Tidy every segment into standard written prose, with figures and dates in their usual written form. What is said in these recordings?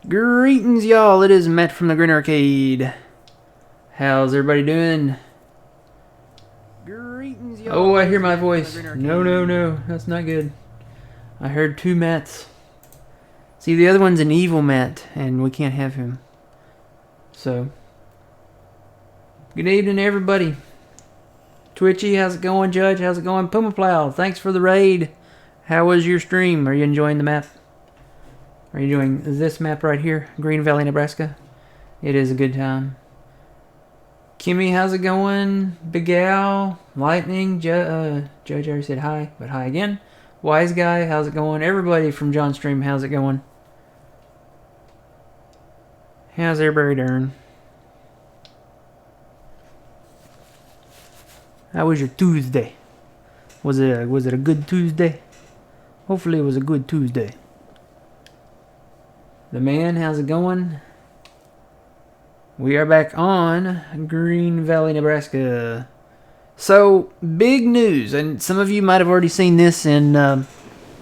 Greetings, y'all. It is Matt from the Green Arcade. How's everybody doing? Greetings, y'all. Oh, I hear my voice. No. That's not good. I heard two Matts. See, the other one's an evil Matt, and we can't have him. So, good evening, everybody. Twitchy, how's it going? Judge, how's it going? Puma Plow, thanks for the raid. How was your stream? Are you enjoying the map? Are you doing this map right here? Green Valley, Nebraska? It is a good time. Kimmy, how's it going? Big Al, Lightning, Judge already said hi, but hi again. Wise Guy, how's it going? Everybody from John's stream, how's it going? How's everybody doing? How was your Tuesday? Was it a good Tuesday? Hopefully it was a good Tuesday. The man, how's it going? We are back on Green Valley, Nebraska. So, big news, and some of you might have already seen this in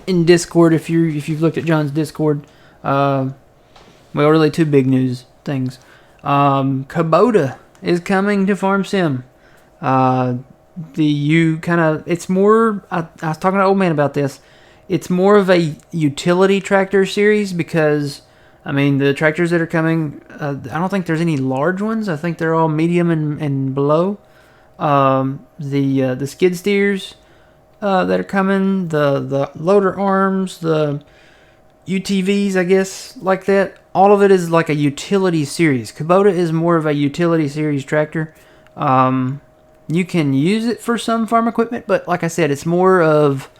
Discord if you've looked at John's Discord. Well, really two big news things. Kubota is coming to Farm Sim. It's more. I was talking to Old Man about this. It's more of a utility tractor series because, I mean, the tractors that are coming, I don't think there's any large ones. I think they're all medium and below. The skid steers that are coming, the loader arms, the UTVs, I guess, like that. All of it is like a utility series. Kubota is more of a utility series tractor. You can use it for some farm equipment, but like I said, it's more of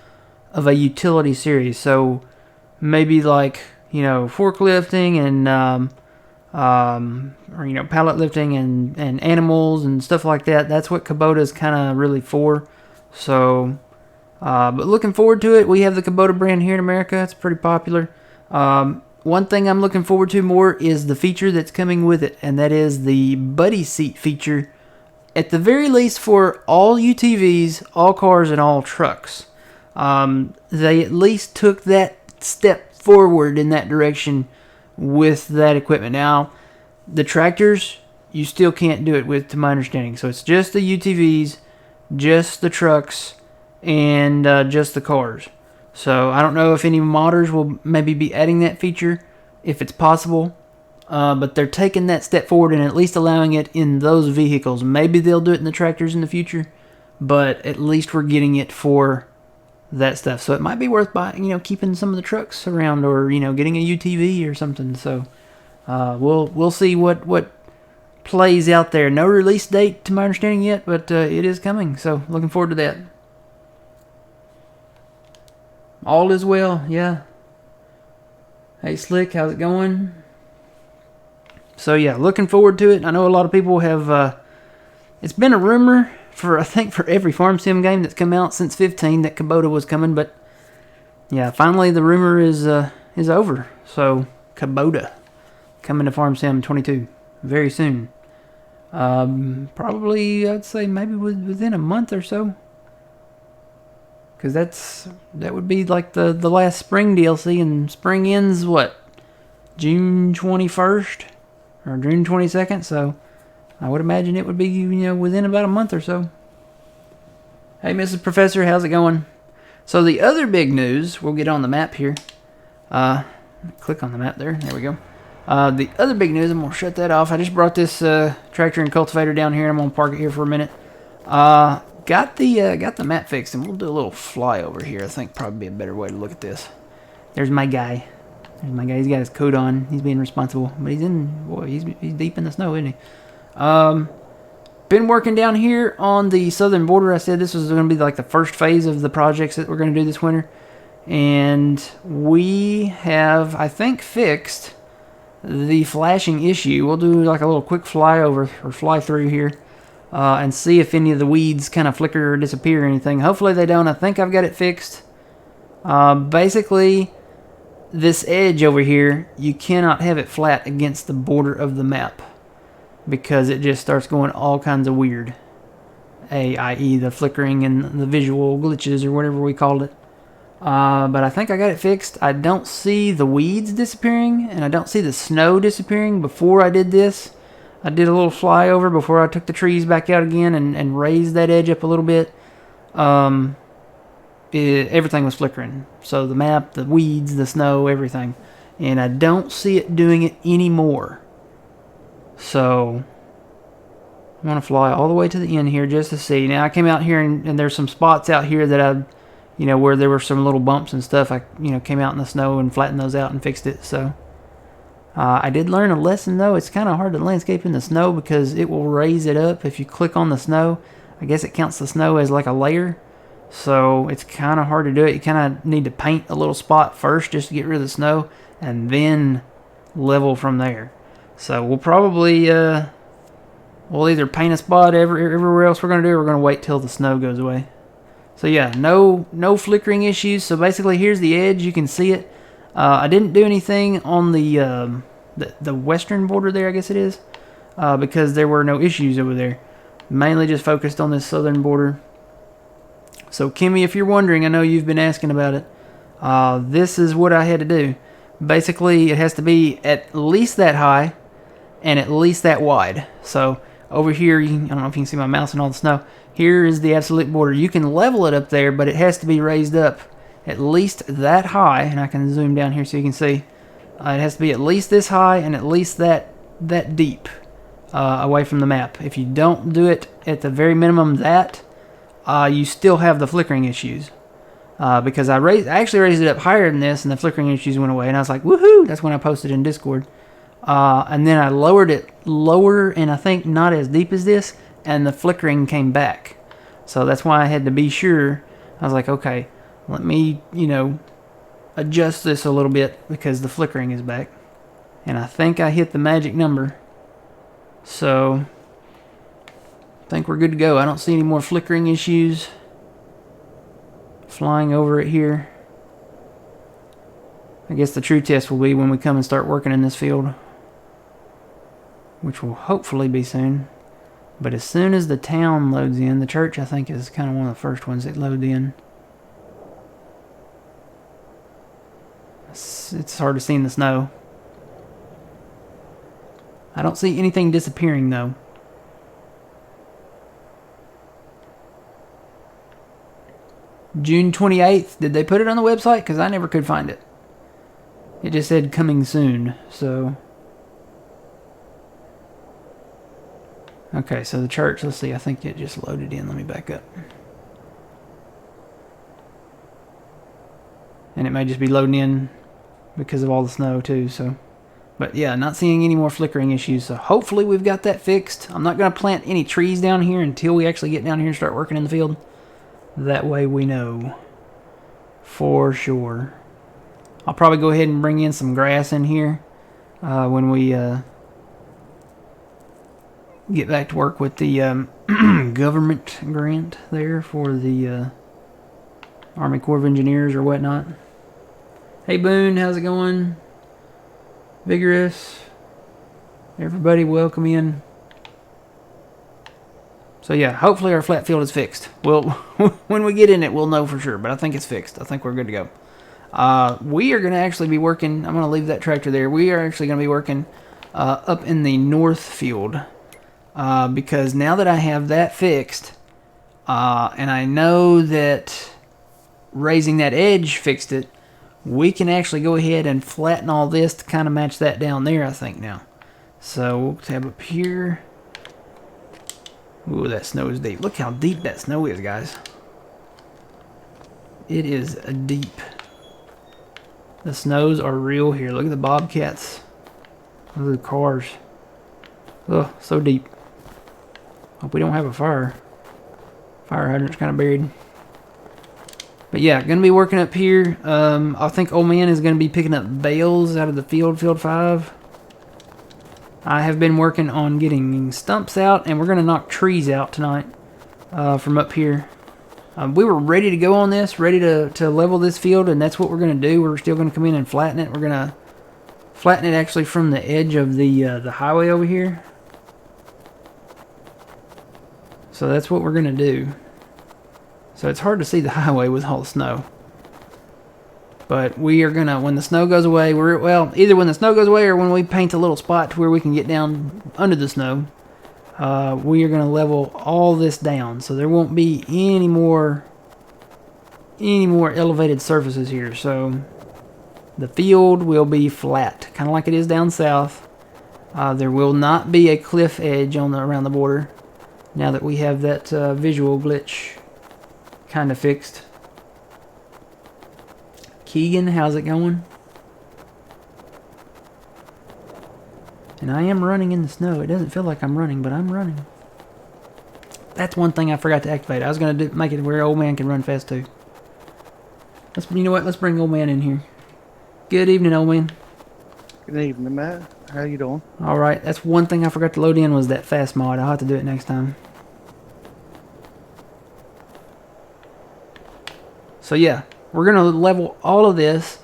a utility series. So maybe like, forklifting and pallet lifting and animals and stuff like that. That's what Kubota is kind of really for. So, but looking forward to it. We have the Kubota brand here in America. It's pretty popular. One thing I'm looking forward to more is the feature that's coming with it, and that is the buddy seat feature. At the very least for all UTVs, all cars, and all trucks. They at least took that step forward in that direction with that equipment. Now, the tractors, you still can't do it with, to my understanding. So it's just the UTVs, just the trucks, and just the cars. So I don't know if any modders will maybe be adding that feature, if it's possible. But they're taking that step forward and at least allowing it in those vehicles. Maybe they'll do it in the tractors in the future, but at least we're getting it for that stuff. So it might be worth buying, keeping some of the trucks around, or getting a UTV or something. So we'll see what plays out there. No release date to my understanding yet, but it is coming. So looking forward to that. All is well, yeah. Hey Slick, how's it going? So yeah, looking forward to it. I know a lot of people have. It's been a rumor for every farm sim game that's come out since 15 that Kubota was coming, but yeah, finally the rumor is over. So Kubota coming to Farm Sim 22 very soon. Probably I'd say maybe within a month or so, because that would be like the last spring DLC, and spring ends June 21st or June 22nd. So I would imagine it would be, within about a month or so. Hey, Mrs. Professor, how's it going? So the other big news, we'll get on the map here. Click on the map there. There we go. The other big news, I'm going to shut that off. I just brought this tractor and cultivator down here. I'm going to park it here for a minute. Got the map fixed, and we'll do a little flyover here. I think probably be a better way to look at this. There's my guy. He's got his coat on. He's being responsible, but he's deep in the snow, isn't he? Been working down here on the southern border. I said this was going to be like the first phase of the projects that we're going to do this winter, and we have, I think, fixed the flashing issue. We'll do like a little quick flyover or fly through here and see if any of the weeds kind of flicker or disappear or anything. Hopefully they don't. I think I've got it fixed. Basically, this edge over here, you cannot have it flat against the border of the map, because it just starts going all kinds of weird. i.e. the flickering and the visual glitches or whatever we called it. But I think I got it fixed. I don't see the weeds disappearing, and I don't see the snow disappearing. Before I did this, I did a little flyover before I took the trees back out again and raised that edge up a little bit. Everything was flickering. So the map, the weeds, the snow, everything. And I don't see it doing it anymore. So I'm going to fly all the way to the end here just to see. Now I came out here and there's some spots out here that I, where there were some little bumps and stuff. I, came out in the snow and flattened those out and fixed it. So I did learn a lesson though. It's kind of hard to landscape in the snow because it will raise it up. If you click on the snow, I guess it counts the snow as like a layer. So it's kind of hard to do it. You kind of need to paint a little spot first just to get rid of the snow and then level from there. So we'll probably, we'll either paint a spot everywhere else we're going to do, or we're going to wait till the snow goes away. So yeah, no flickering issues. So basically here's the edge. You can see it. I didn't do anything on the western border there, I guess it is, because there were no issues over there. Mainly just focused on this southern border. So Kimmy, if you're wondering, I know you've been asking about it. This is what I had to do. Basically, it has to be at least that high and at least that wide. So over here, I don't know if you can see my mouse and all the snow. Here is the absolute border. You can level it up there, but it has to be raised up at least that high. And I can zoom down here so you can see. It has to be at least this high and at least that deep away from the map. If you don't do it at the very minimum you still have the flickering issues. Because I actually raised it up higher than this and the flickering issues went away. And I was like, woohoo! That's when I posted in Discord. And then I lowered it lower and I think not as deep as this, and the flickering came back. So that's why I had to be sure. I was like, okay, let me, adjust this a little bit because the flickering is back. And I think I hit the magic number. So I think we're good to go. I don't see any more flickering issues. Flying over it here. I guess the true test will be when we come and start working in this field, which will hopefully be soon. But as soon as the town loads in, the church I think is kind of one of the first ones that load in. It's hard to see in the snow. I don't see anything disappearing though. June 28th. Did they put it on the website? Because I never could find it. It just said coming soon. So. Okay, so the church. Let's see. I think it just loaded in. Let me back up. And it may just be loading in because of all the snow too. So. But yeah, not seeing any more flickering issues. So hopefully we've got that fixed. I'm not going to plant any trees down here until we actually get down here and start working in the field. That way we know for sure. I'll probably go ahead and bring in some grass in here when we get back to work with the government grant there for the Army Corps of Engineers or whatnot. Hey Boone, how's it going? Vigorous. Everybody welcome in. So yeah, hopefully our flat field is fixed. Well, when we get in it, we'll know for sure. But I think it's fixed. I think we're good to go. We are going to actually be working. I'm going to leave that tractor there. We are actually going to be working up in the north field. Because now that I have that fixed, and I know that raising that edge fixed it, we can actually go ahead and flatten all this to kind of match that down there, I think, now. So we'll tab up here. Ooh, that snow is deep. Look how deep that snow is, guys. It is deep. The snows are real here. Look at the bobcats. Look at the cars. Oh, so deep. Hope we don't have a fire. Fire hydrant's kind of buried. But yeah, gonna be working up here. I think old man is gonna be picking up bales out of the field 5. I have been working on getting stumps out, and we're going to knock trees out tonight from up here. We were ready to go on this, ready to level this field, and that's what we're going to do. We're still going to come in and flatten it. We're going to flatten it actually from the edge of the highway over here. So that's what we're going to do. So it's hard to see the highway with all the snow. But we are gonna, when the snow goes away, either when the snow goes away or when we paint a little spot to where we can get down under the snow, we are gonna level all this down, so there won't be any more elevated surfaces here. So the field will be flat, kind of like it is down south. There will not be a cliff edge around the border. Now that we have that visual glitch kind of fixed. Keegan, how's it going? And I am running in the snow. It doesn't feel like I'm running, but I'm running. That's one thing I forgot to activate. I was going to make it where old man can run fast too. You know what? Let's bring old man in here. Good evening, old man. Good evening, Matt. How you doing? All right. That's one thing I forgot to load in was that fast mod. I'll have to do it next time. So yeah. We're going to level all of this,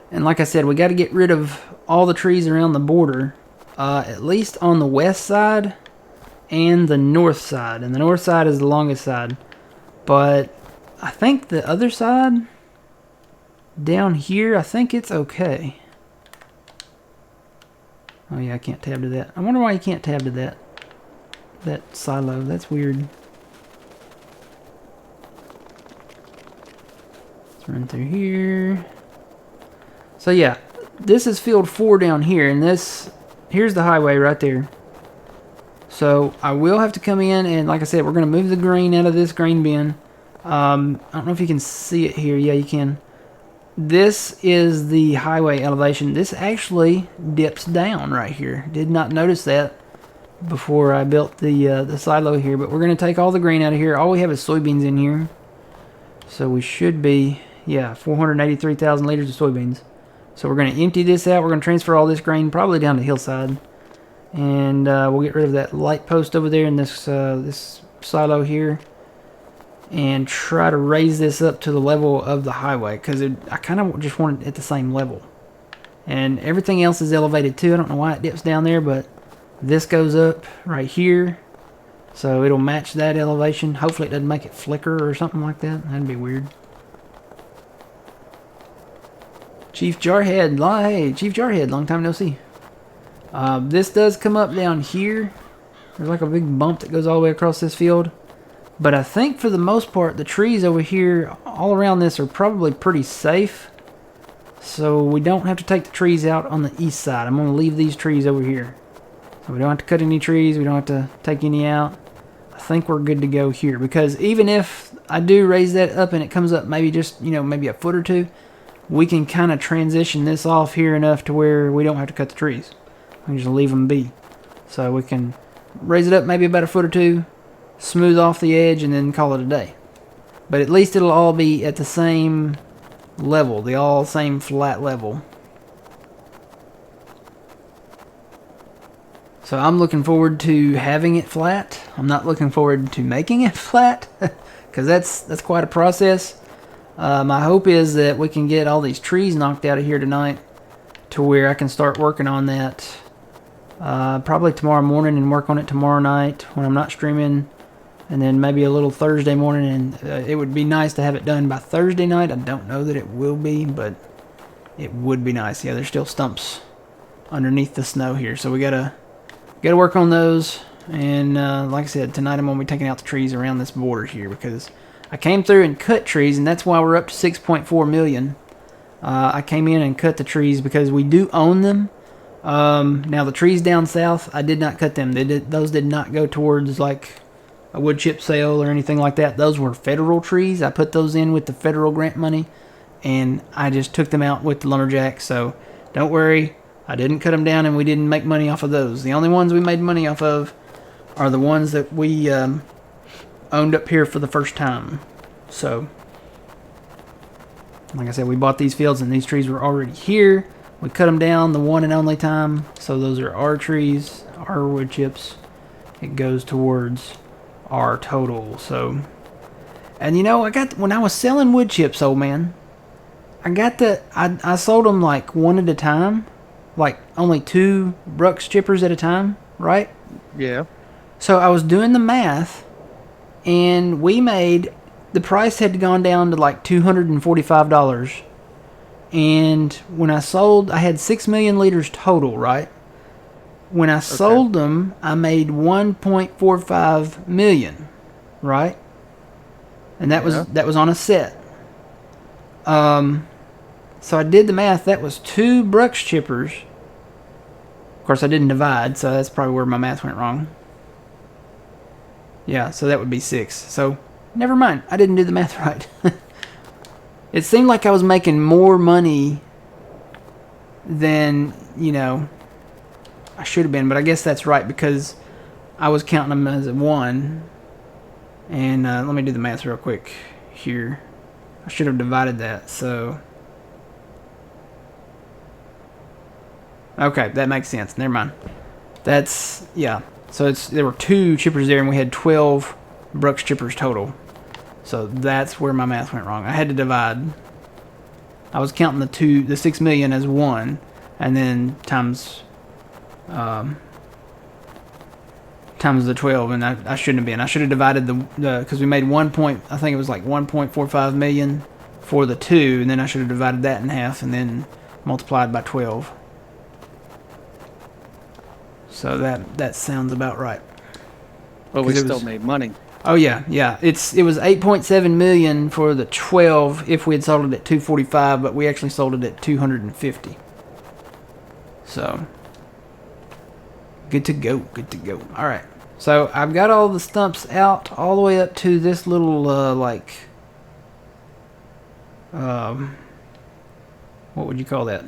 and like I said, we got to get rid of all the trees around the border, at least on the west side and the north side. And the north side is the longest side, but I think the other side down here, I think it's okay. Oh yeah, I can't tab to that. I wonder why you can't tab to that silo. That's weird. Run through here. So yeah, this is field 4 down here, and here's the highway right there. So I will have to come in, and like I said, we're going to move the grain out of this grain bin. I don't know if you can see it here. Yeah, you can. This is the highway elevation. This actually dips down right here. Did not notice that before I built the silo here, but we're going to take all the grain out of here. All we have is soybeans in here. So we should be... yeah, 483,000 liters of soybeans. So we're going to empty this out. We're going to transfer all this grain probably down to hillside. And we'll get rid of that light post over there in this silo here. And try to raise this up to the level of the highway. Because I kind of just want it at the same level. And everything else is elevated too. I don't know why it dips down there, but this goes up right here. So it'll match that elevation. Hopefully it doesn't make it flicker or something like that. That'd be weird. Chief Jarhead, hey, Chief Jarhead, long time no see. This does come up down here. There's like a big bump that goes all the way across this field. But I think for the most part, the trees over here, all around this, are probably pretty safe. So we don't have to take the trees out on the east side. I'm going to leave these trees over here. So we don't have to cut any trees. We don't have to take any out. I think we're good to go here. Because even if I do raise that up and it comes up maybe just, maybe a foot or two, we can kind of transition this off here enough to where we don't have to cut the trees. We can just leave them be. So we can raise it up maybe about a foot or two, smooth off the edge, and then call it a day. But at least it'll all be at the same level, the all same flat level. So I'm looking forward to having it flat. I'm not looking forward to making it flat, because that's quite a process. My hope is that we can get all these trees knocked out of here tonight to where I can start working on that probably tomorrow morning and work on it tomorrow night when I'm not streaming, and then maybe a little Thursday morning, and it would be nice to have it done by Thursday night. I don't know that it will be, but it would be nice. Yeah, there's still stumps underneath the snow here, so we gotta work on those. And like I said, tonight I'm gonna be taking out the trees around this border here, because I came through and cut trees, and that's why we're up to 6.4 million. I came in and cut the trees because we do own them. Now the trees down south, I did not cut them. Those did not go towards like a wood chip sale or anything like that. Those were federal trees. I put those in with the federal grant money, and I just took them out with the lumberjack. So don't worry, I didn't cut them down, and we didn't make money off of those. The only ones we made money off of are the ones that we owned up here for the first time. So like I said, we bought these fields and these trees were already here. We cut them down the one and only time. So those are our trees, our wood chips. It goes towards our total. So, and when I was selling wood chips, old man, I sold them like one at a time, like only 2 Brooks chippers at a time, right? Yeah. So I was doing the math, and the price had gone down to like $245. And when I sold, I had 6 million liters total, right? When I sold them, I made 1.45 million, right? And that was on a set. So I did the math. That was 2 brush chippers. Of course, I didn't divide, so that's probably where my math went wrong. Yeah, so that would be 6. So never mind. I didn't do the math right. It seemed like I was making more money than, I should have been. But I guess that's right because I was counting them as a 1. And let me do the math real quick here. I should have divided that. So, okay, that makes sense. Never mind. That's, yeah. So there were 2 chippers there, and we had 12 brush chippers total. So that's where my math went wrong. I had to divide. I was counting the 6 million as 1, and then times the 12, and I shouldn't have been. I should have divided the because we made I think it was like 1.45 million for the 2, and then I should have divided that in half and then multiplied by 12. So that sounds about right. But we still made money. Oh yeah. It was 8.7 million for the 12 if we had sold it at 245, but we actually sold it at 250. So good to go. All right. So I've got all the stumps out all the way up to this little what would you call that?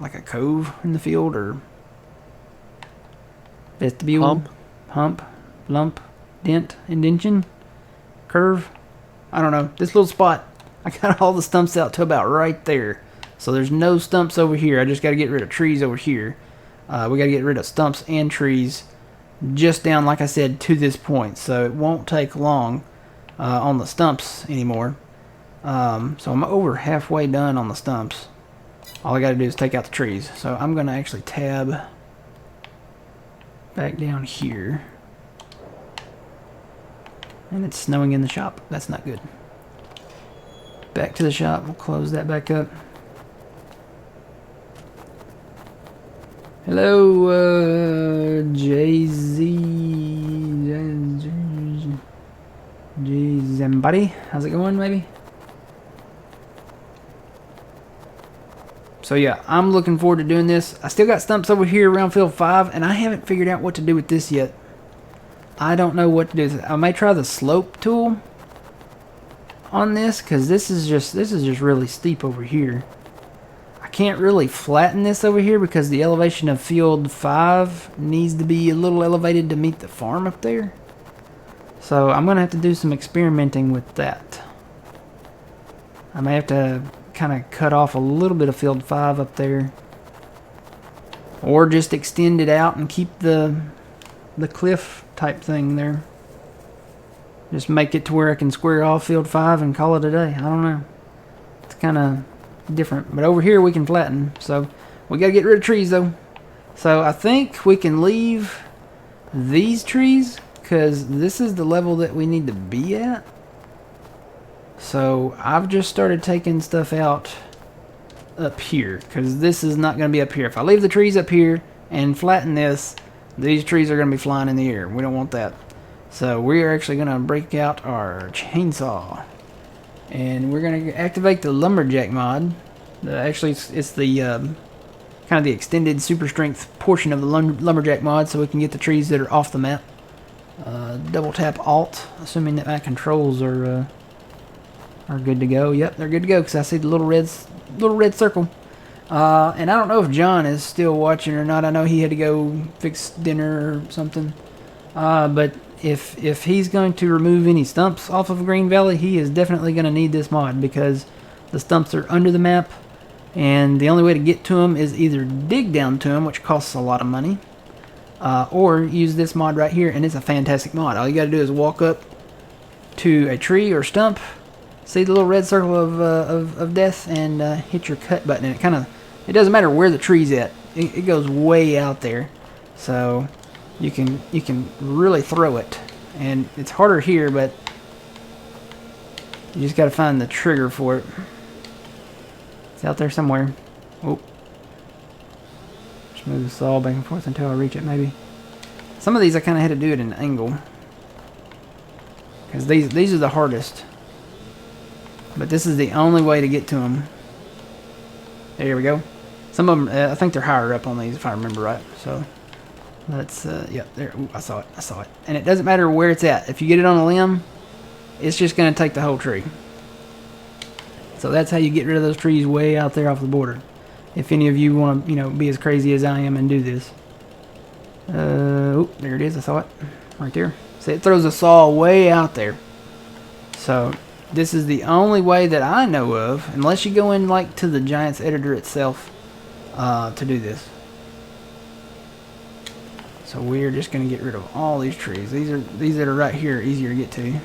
Like a cove in the field or vestibule, hump, lump, dent, indention, curve. I don't know. This little spot, I got all the stumps out to about right there. So there's no stumps over here. I just got to get rid of trees over here. We got to get rid of stumps and trees just down, like I said, to this point. So it won't take long on the stumps anymore. So I'm over halfway done on the stumps. All I got to do is take out the trees. So I'm going to actually tab back down here. And it's snowing in the shop. That's not good. Back to the shop. We'll close that back up. Hello, Jay-Z. Zambody. How's it going, maybe? So yeah, I'm looking forward to doing this. I still got stumps over here around field 5, and I haven't figured out what to do with this yet. I don't know what to do with it. I may try the slope tool on this, because this is just really steep over here. I can't really flatten this over here because the elevation of field 5 needs to be a little elevated to meet the farm up there. So I'm going to have to do some experimenting with that. I may have to kind of cut off a little bit of field 5 up there. Or just extend it out and keep the cliff type thing there. Just make it to where I can square off field 5 and call it a day. I don't know. It's kind of different. But over here we can flatten. So we got to get rid of trees though. So I think we can leave these trees because this is the level that we need to be at. So I've just started taking stuff out up here because this is not going to be up here. If I leave the trees up here and flatten this, these trees are going to be flying in the air. We don't want that. So we are actually going to break out our chainsaw. And we're going to activate the lumberjack mod. Actually, it's the kind of the extended super strength portion of the lumberjack mod, so we can get the trees that are off the map. Double tap Alt, assuming that my controls are good to go. Yep, they're good to go because I see the little red circle. And I don't know if John is still watching or not. I know he had to go fix dinner or something. But if he's going to remove any stumps off of Green Valley, he is definitely going to need this mod because the stumps are under the map, and the only way to get to them is either dig down to them, which costs a lot of money, or use this mod right here, and it's a fantastic mod. All you got to do is walk up to a tree or stump, see the little red circle of death, and hit your cut button, and it doesn't matter where the tree's at. It goes way out there, so you can really throw it, and it's harder here, but you just got to find the trigger for it. It's out there somewhere. Oh. Just move the saw back and forth until I reach it, maybe. Some of these I kind of had to do at an angle. Because these are the hardest. But this is the only way to get to them. There we go. Some of them, I think they're higher up on these if I remember right. So, let's, yeah, there. Ooh, I saw it. And it doesn't matter where it's at. If you get it on a limb, it's just going to take the whole tree. So that's how you get rid of those trees way out there off the border. If any of you want to, you know, be as crazy as I am and do this. Oh, there it is. I saw it. Right there. See, it throws a saw way out there. So, this is the only way that I know of, unless you go in, like, to the Giants editor itself, to do this. So, we're just going to get rid of all these trees. These that are right here are easier to get to.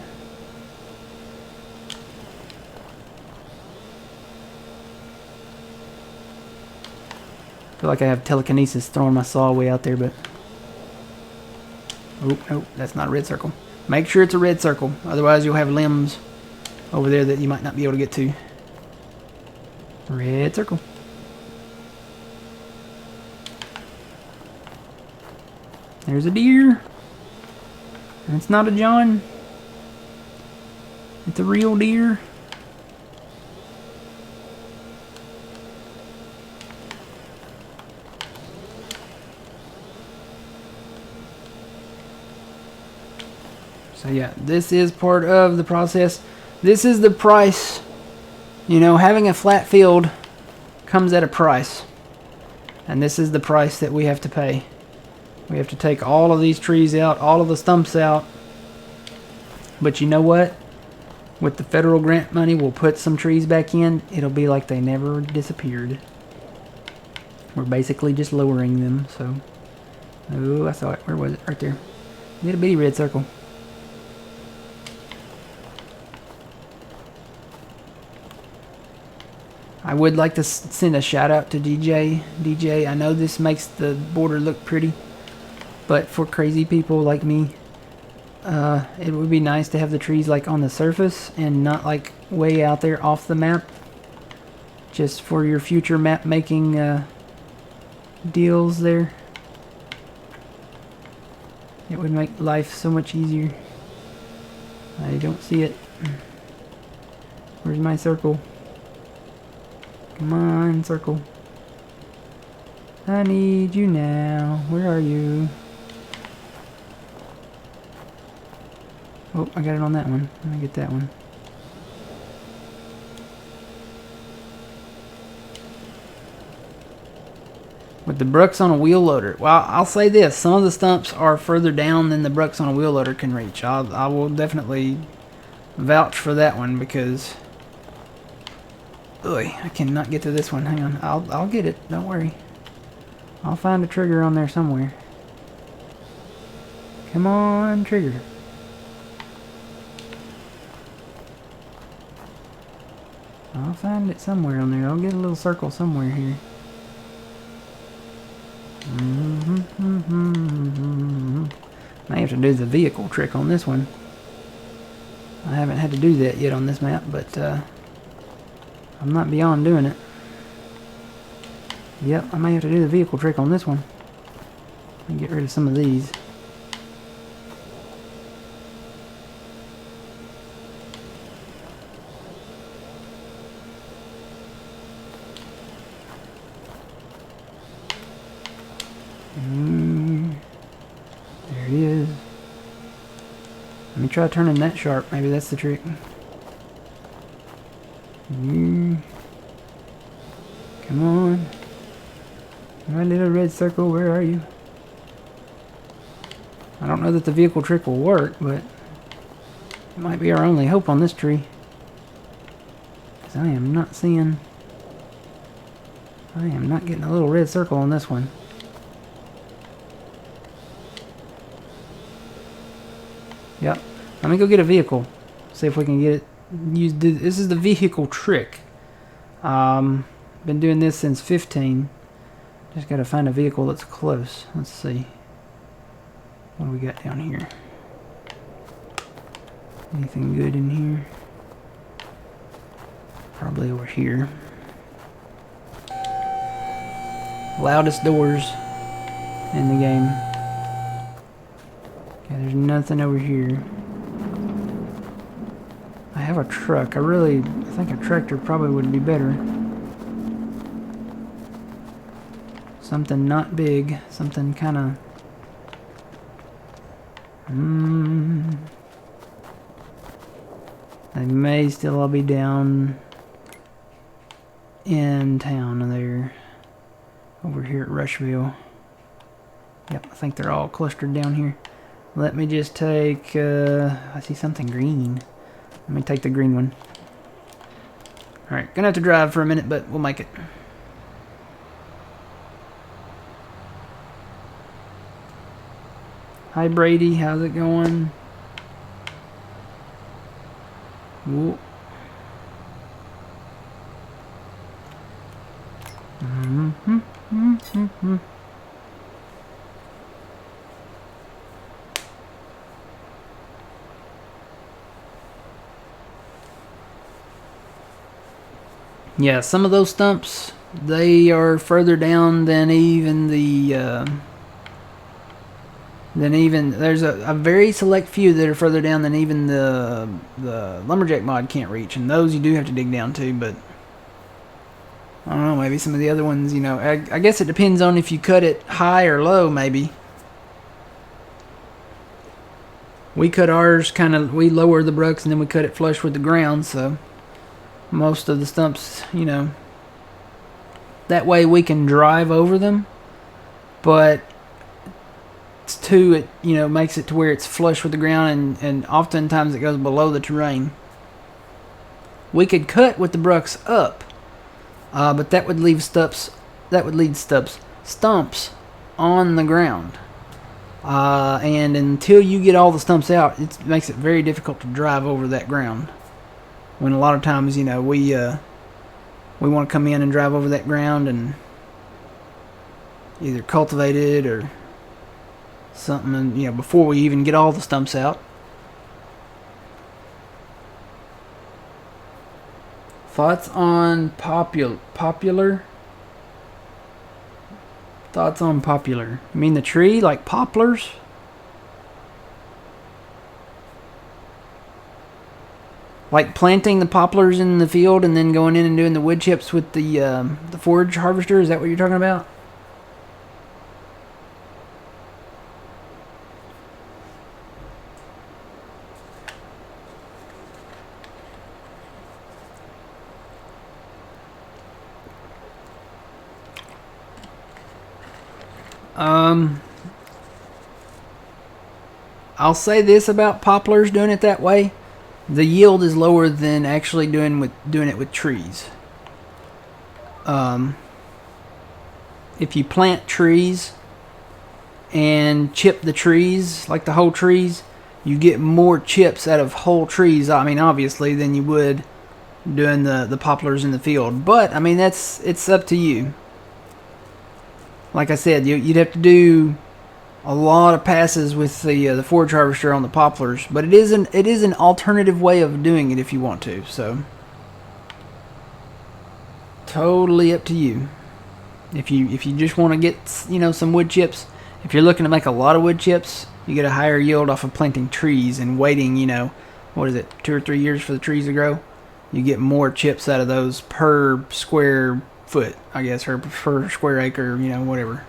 I feel like I have telekinesis throwing my saw way out there, but... Oh, nope, that's not a red circle. Make sure it's a red circle, otherwise you'll have limbs over there that you might not be able to get to. Red circle. There's a deer. And it's not a John. It's a real deer. So yeah, this is part of the process. This is the price. You know, having a flat field comes at a price. And this is the price that we have to pay. We have to take all of these trees out, all of the stumps out. But you know what? With the federal grant money, we'll put some trees back in. It'll be like they never disappeared. We're basically just lowering them, so. Oh, I saw it. Where was it? Right there. Little bitty red circle. I would like to send a shout out to DJ. DJ, I know this makes the border look pretty, but for crazy people like me, it would be nice to have the trees like on the surface and not like way out there off the map. Just for your future map making deals there. It would make life so much easier. I don't see it. Where's my circle? Come on, circle. I need you now. Where are you? Oh, I got it on that one. Let me get that one. With the Brooks on a wheel loader. Well, I'll say this. Some of the stumps are further down than the Brooks on a wheel loader can reach. I will definitely vouch for that one because... Ugh, I cannot get to this one. Hang on. I'll get it. Don't worry. I'll find a trigger on there somewhere. Come on, trigger. I'll find it somewhere on there. I'll get a little circle somewhere here. I have to do the vehicle trick on this one. I haven't had to do that yet on this map, but I'm not beyond doing it. Yep, I may have to do the vehicle trick on this one. Let me get rid of some of these. There it is. Let me try turning that sharp. Maybe that's the trick. Come on. My little red circle, where are you? I don't know that the vehicle trick will work, but it might be our only hope on this tree. Because I am not seeing... I am not getting a little red circle on this one. Yep. Let me go get a vehicle. See if we can get it. This is the vehicle trick. Been doing this since 15. Just gotta find a vehicle that's close. Let's see. What do we got down here? Anything good in here? Probably over here. loudest doors in the game. Okay, there's nothing over here. I have a truck. I think a tractor probably would be better. Something not big. Something kind of... They may still all be down in town there. Over here at Rushville. Yep, I think they're all clustered down here. Let me just take... I see something green. Let me take the green one. Alright, gonna have to drive for a minute, but we'll make it. Hi Brady, how's it going? Whoa. Yeah, some of those stumps, they are further down than even the there's a very select few that are further down than even the lumberjack mod can't reach, and those you do have to dig down to. But I don't know, maybe some of the other ones, you know, I guess it depends on if you cut it high or low. Maybe we cut ours we lower the brucks and then we cut it flush with the ground, so most of the stumps, you know, that way we can drive over them, but it you know, makes it to where it's flush with the ground, and oftentimes it goes below the terrain. We could cut with the brucks up, but that would leave stumps on the ground, and until you get all the stumps out, it makes it very difficult to drive over that ground. When a lot of times, you know, we want to come in and drive over that ground and either cultivate it or something, and, you know, before we even get all the stumps out. Thoughts on popular? Thoughts on popular? You mean the tree, like poplars? Like planting the poplars in the field and then going in and doing the wood chips with the forage harvester? Is that what you're talking about? I'll say this about poplars doing it that way. The yield is lower than actually doing it with trees. If you plant trees and chip the trees, like the whole trees, you get more chips out of whole trees, I mean, obviously, than you would doing the poplars in the field. But, I mean, it's up to you. Like I said, you'd have to do a lot of passes with the forage harvester on the poplars, but it is an alternative way of doing it if you want to. So totally up to you. If you just want to get, you know, some wood chips, if you're looking to make a lot of wood chips, you get a higher yield off of planting trees and waiting, you know, what is it, 2 or 3 years for the trees to grow. You get more chips out of those per square foot, I guess, or per square acre, you know, whatever.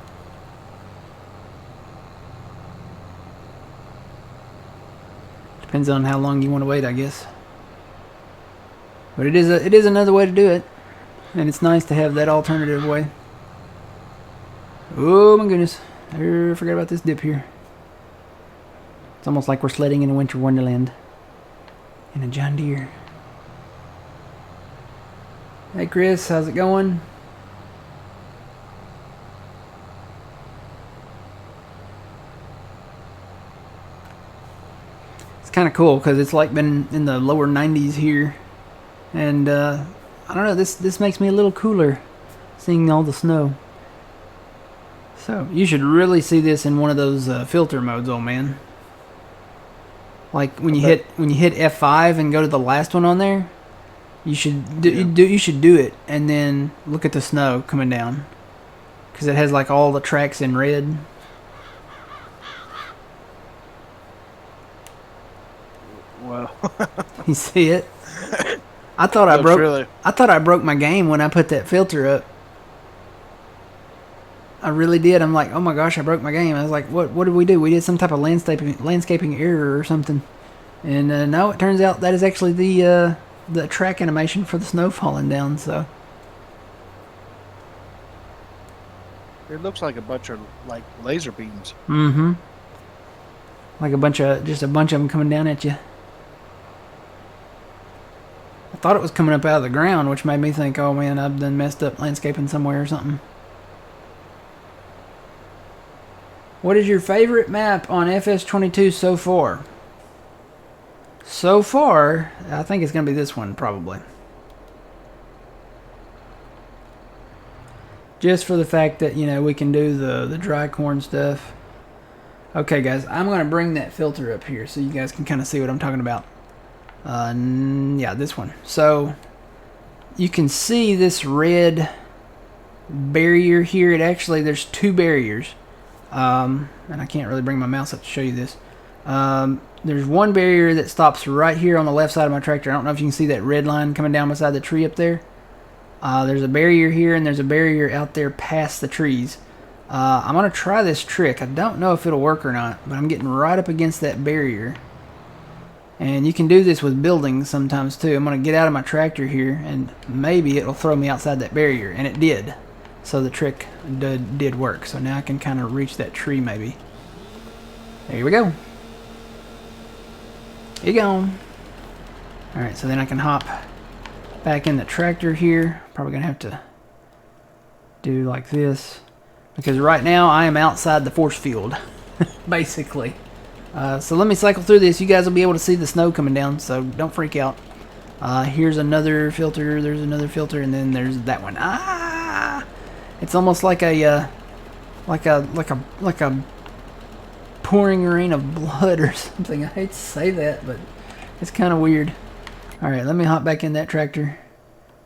Depends on how long you want to wait, I guess. But it is another way to do it, and it's nice to have that alternative way. Oh my goodness, I forgot about this dip here. It's almost like we're sledding in a winter wonderland in a John Deere. Hey Chris, how's it going? It's kind of cool because it's like been in the lower 90s here, and I don't know, this makes me a little cooler seeing all the snow. So you should really see this in one of those filter modes, old man. Like when you hit F5 and go to the last one on there, you should do it and then look at the snow coming down, because it has like all the tracks in red. Well, You see it? I thought I broke. Really. I thought I broke my game when I put that filter up. I really did. I'm like, oh my gosh, I broke my game. I was like, what did we do? We did some type of landscaping error or something. And no, it turns out that is actually the track animation for the snow falling down. So It looks like a bunch of like laser beams. mm-hmm. Like a bunch of them coming down at you. I thought it was coming up out of the ground, which made me think, oh man, I've done messed up landscaping somewhere or something. What is your favorite map on FS22 so far? So far, I think it's going to be this one, probably. Just for the fact that, you know, we can do the dry corn stuff. Okay, guys, I'm going to bring that filter up here so you guys can kind of see what I'm talking about. Yeah, this one. So, you can see this red barrier here. There's two barriers. And I can't really bring my mouse up to show you this. There's one barrier that stops right here on the left side of my tractor. I don't know if you can see that red line coming down beside the tree up there. There's a barrier here, and there's a barrier out there past the trees. I'm going to try this trick. I don't know if it'll work or not, but I'm getting right up against that barrier. And you can do this with buildings sometimes too. I'm going to get out of my tractor here, and maybe it'll throw me outside that barrier, and it did. So the trick did work. So now I can kind of reach that tree maybe. There we go. You gone. Alright, so then I can hop back in the tractor here. Probably going to have to do like this. Because right now I am outside the force field. Basically. So let me cycle through this. You guys will be able to see the snow coming down, so don't freak out. Here's another filter. There's another filter, and then there's that one. Ah! It's almost like a pouring rain of blood or something. I hate to say that, but it's kind of weird. All right, let me hop back in that tractor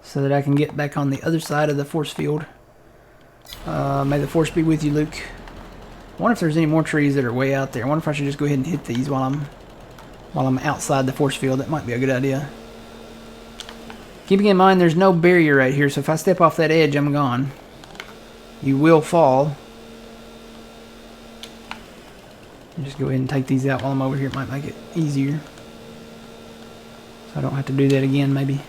so that I can get back on the other side of the force field. May the force be with you, Luke. I wonder if there's any more trees that are way out there. I wonder if I should just go ahead and hit these while I'm outside the force field. That might be a good idea. Keeping in mind there's no barrier right here, so if I step off that edge, I'm gone. You will fall. Just go ahead and take these out while I'm over here. It might make it easier. So I don't have to do that again, maybe.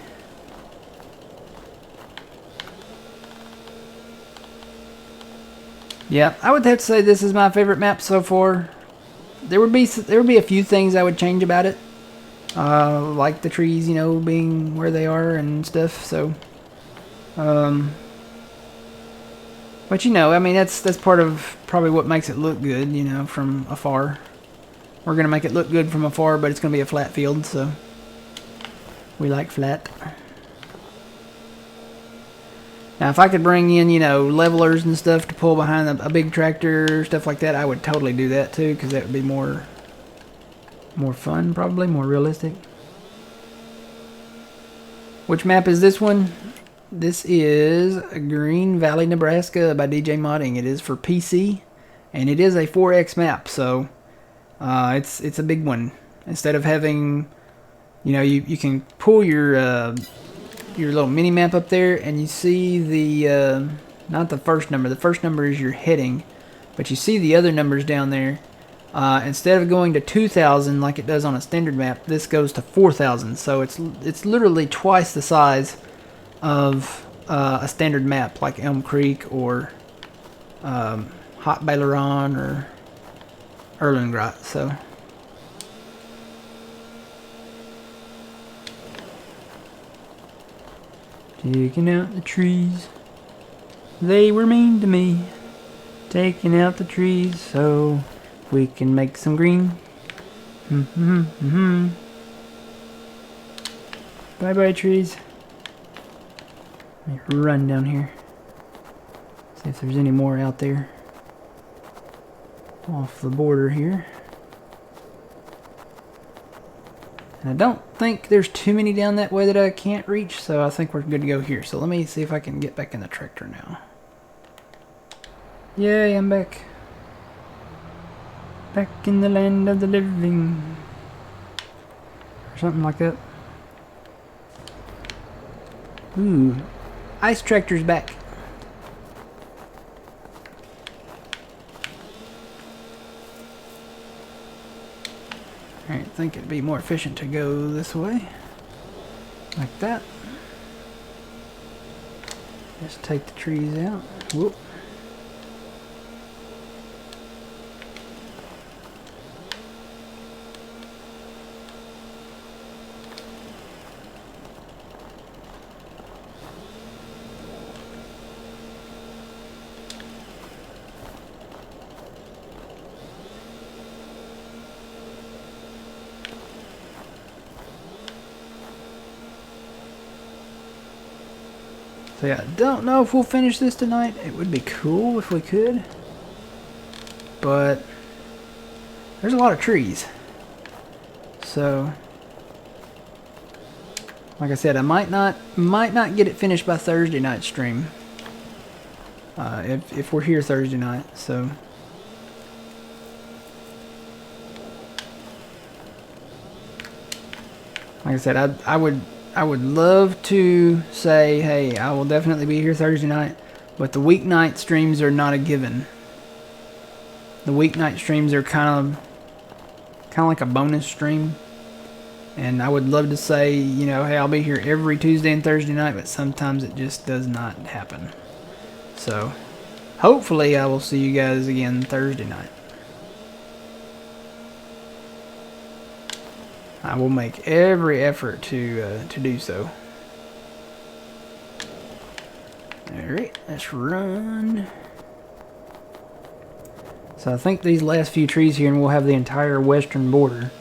Yeah, I would have to say this is my favorite map so far. There would be a few things I would change about it, like the trees, you know, being where they are and stuff. So, but you know, I mean, that's part of probably what makes it look good, you know, from afar. We're gonna make it look good from afar, but it's gonna be a flat field, so we like flat. Now, if I could bring in, you know, levelers and stuff to pull behind a big tractor, stuff like that, I would totally do that too, because that would be more fun, probably, more realistic. Which map is this one? This is Green Valley, Nebraska by DJ Modding. It is for PC, and it is a 4X map, so it's a big one. Instead of having, you know, you can pull your little mini map up there, and you see the not the first number. The first number is your heading, but you see the other numbers down there. Instead of going to 2,000 like it does on a standard map, this goes to 4,000. So it's literally twice the size of a standard map like Elm Creek or Hot Baileron or Erlengrot. So. Taking out the trees, they were mean to me. Taking out the trees so we can make some green. Bye bye, trees. Let me run down here. See if there's any more out there. Off the border here. And I don't think there's too many down that way that I can't reach, so I think we're good to go here. So let me see if I can get back in the tractor now. Yay, I'm back. Back in the land of the living. Or something like that. Ooh. Ice tractor's back. Alright, I think it'd be more efficient to go this way. Like that. Just take the trees out. Whoop. So yeah, don't know if we'll finish this tonight. It would be cool if we could. But there's a lot of trees. So like I said, I might not get it finished by Thursday night stream. If we're here Thursday night, so like I said, I would love to say, hey, I will definitely be here Thursday night, but the weeknight streams are not a given. The weeknight streams are kind of like a bonus stream, and I would love to say, you know, hey, I'll be here every Tuesday and Thursday night, but sometimes it just does not happen. So hopefully I will see you guys again Thursday night. I will make every effort to do so. Alright, let's run. So I think these last few trees here, and we'll have the entire western border,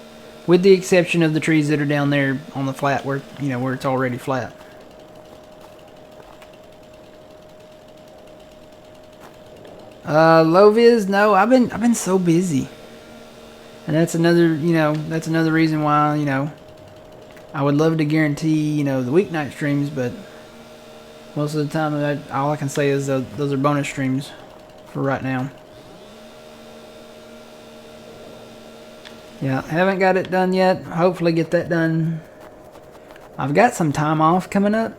with the exception of the trees that are down there on the flat where, you know, where it's already flat. Low vis, no, I've been so busy. And that's another, you know, that's another reason why, you know, I would love to guarantee, you know, the weeknight streams, but most of the time, all I can say is those are bonus streams for right now. Yeah, haven't got it done yet. Hopefully get that done. I've got some time off coming up,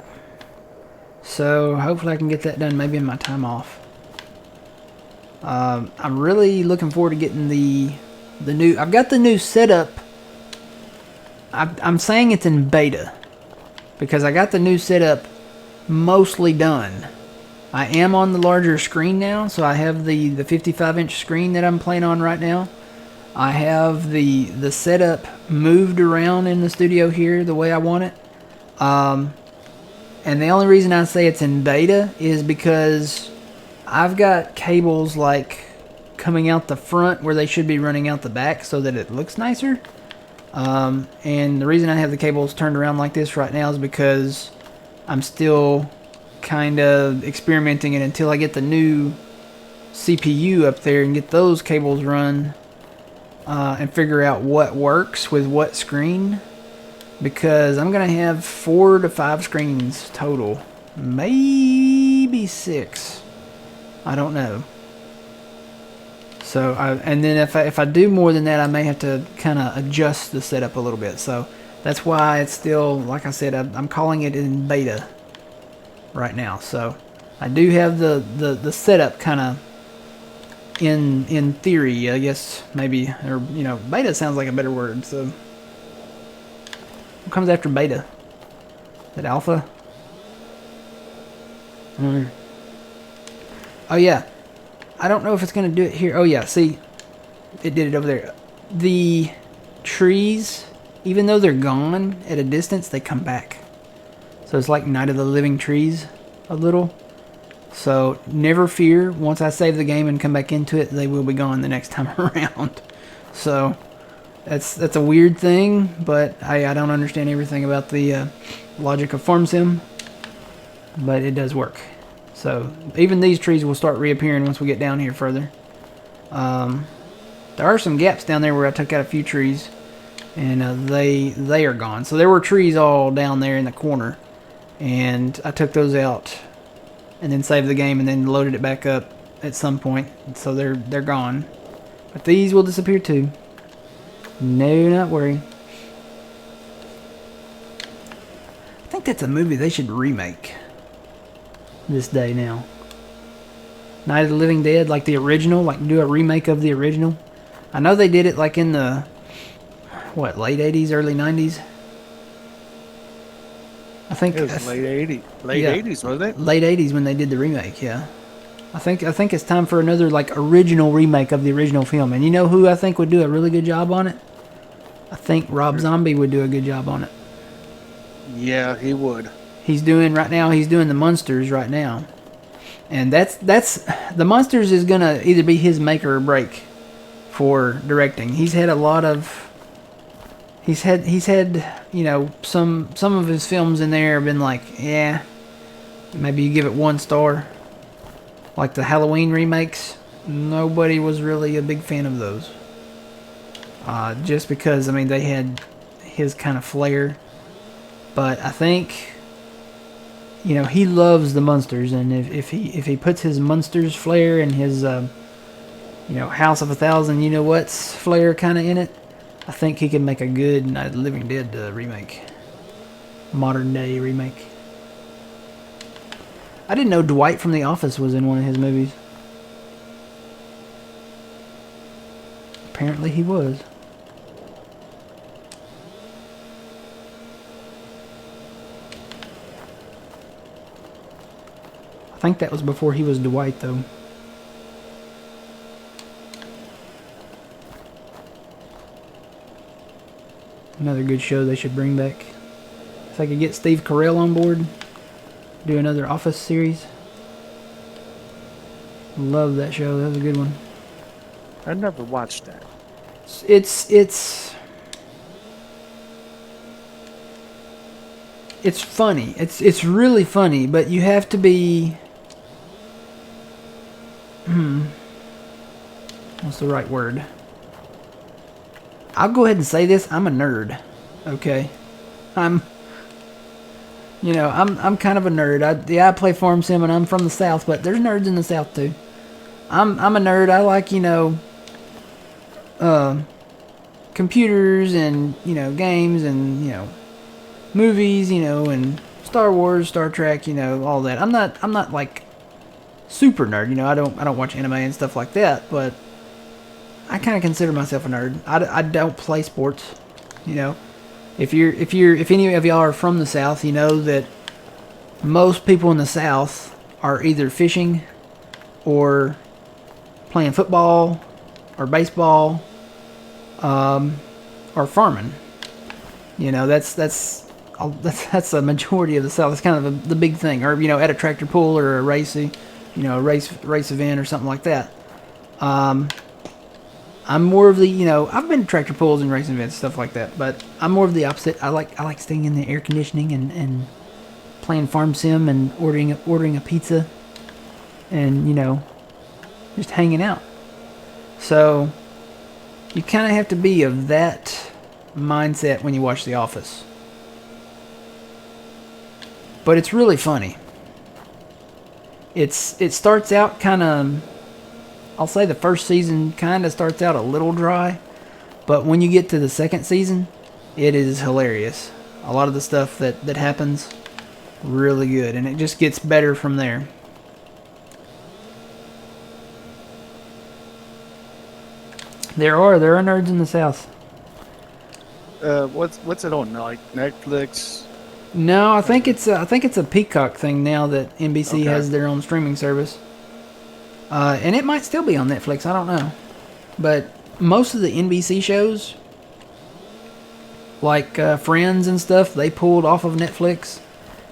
so hopefully I can get that done maybe in my time off. I'm really looking forward to getting the new, I've got the new setup. I'm saying it's in beta because I got the new setup mostly done. I am on the larger screen now, so I have the 55-inch screen that I'm playing on right now. I have the setup moved around in the studio here the way I want it. And the only reason I say it's in beta is because I've got cables like coming out the front where they should be running out the back so that it looks nicer. And the reason I have the cables turned around like this right now is because I'm still kind of experimenting, and until I get the new CPU up there and get those cables run and figure out what works with what screen, because I'm gonna have 4 to 5 screens total, maybe 6, I don't know. So and then if I do more than that, I may have to kind of adjust the setup a little bit. So that's why it's still, like I said, I'm calling it in beta right now. So I do have the setup kind of in theory, I guess, maybe, or you know, beta sounds like a better word. So what comes after beta? Is it alpha? Oh yeah. I don't know if it's going to do it here. Oh yeah, see, it did it over there. The trees, even though they're gone at a distance, they come back. So it's like Night of the Living Trees a little. So never fear, once I save the game and come back into it, they will be gone the next time around. So that's a weird thing, but I don't understand everything about the logic of farm sim, but it does work. So even these trees will start reappearing once we get down here further. There are some gaps down there where I took out a few trees, and they are gone. So there were trees all down there in the corner, and I took those out and then saved the game and then loaded it back up at some point, so they're gone. But these will disappear too. No, not worry. I think that's a movie they should remake this day now. Night of the Living Dead, like the original, like do a remake of the original. I know they did it like in the late 80s, early 90s. I think It was late 80s. Late yeah, 80s, wasn't it? late 80s when they did the remake, yeah. I think it's time for another like original remake of the original film. And you know who I think would do a really good job on it? I think Rob Zombie would do a good job on it. Yeah, he would. He's doing the Munsters right now. And that's the Munsters is going to either be his make or break for directing. He's had a lot of he's had you know, some of his films in there have been like, yeah, maybe you give it 1 star. Like the Halloween remakes, nobody was really a big fan of those. Just because, I mean, they had his kind of flair. But I think, you know, he loves the Munsters, and if he puts his Munsters flair and his, you know, House of 1,000 you know what's flair kind of in it, I think he can make a good Night of the Living Dead remake, modern day remake. I didn't know Dwight from The Office was in one of his movies. Apparently he was. I think that was before he was Dwight, though. Another good show they should bring back. If I could get Steve Carell on board, do another Office series. Love that show. That was a good one. I never watched that. It's funny. It's really funny, but you have to be what's the right word? I'll go ahead and say this. I'm a nerd. Okay? I'm kind of a nerd. I play farm sim and I'm from the South, but there's nerds in the South too. I'm a nerd. I like, you know, computers and, you know, games and, you know, movies, you know, and Star Wars, Star Trek, you know, all that. I'm not like super nerd, you know. I don't watch anime and stuff like that, but I kind of consider myself a nerd. I don't play sports, you know. If any of y'all are from the South, you know that most people in the South are either fishing or playing football or baseball, or farming. You know, that's a majority of the South. It's kind of the big thing, or, you know, at a tractor pull or a race event or something like that. I'm more of the, you know, I've been to tractor pulls and racing events, stuff like that, but I'm more of the opposite. I like staying in the air conditioning and playing farm sim and ordering a pizza and, you know, just hanging out. So you kind of have to be of that mindset when you watch The Office. But it's really funny. It starts out kind of, I'll say the first season kind of starts out a little dry, but when you get to the second season, it is hilarious. A lot of the stuff that happens, really good, and it just gets better from there. There are nerds in the South. What's it on, like Netflix? No, I think it's a Peacock thing now that NBC Okay. has their own streaming service. And it might still be on Netflix, I don't know. But most of the NBC shows, like Friends and stuff, they pulled off of Netflix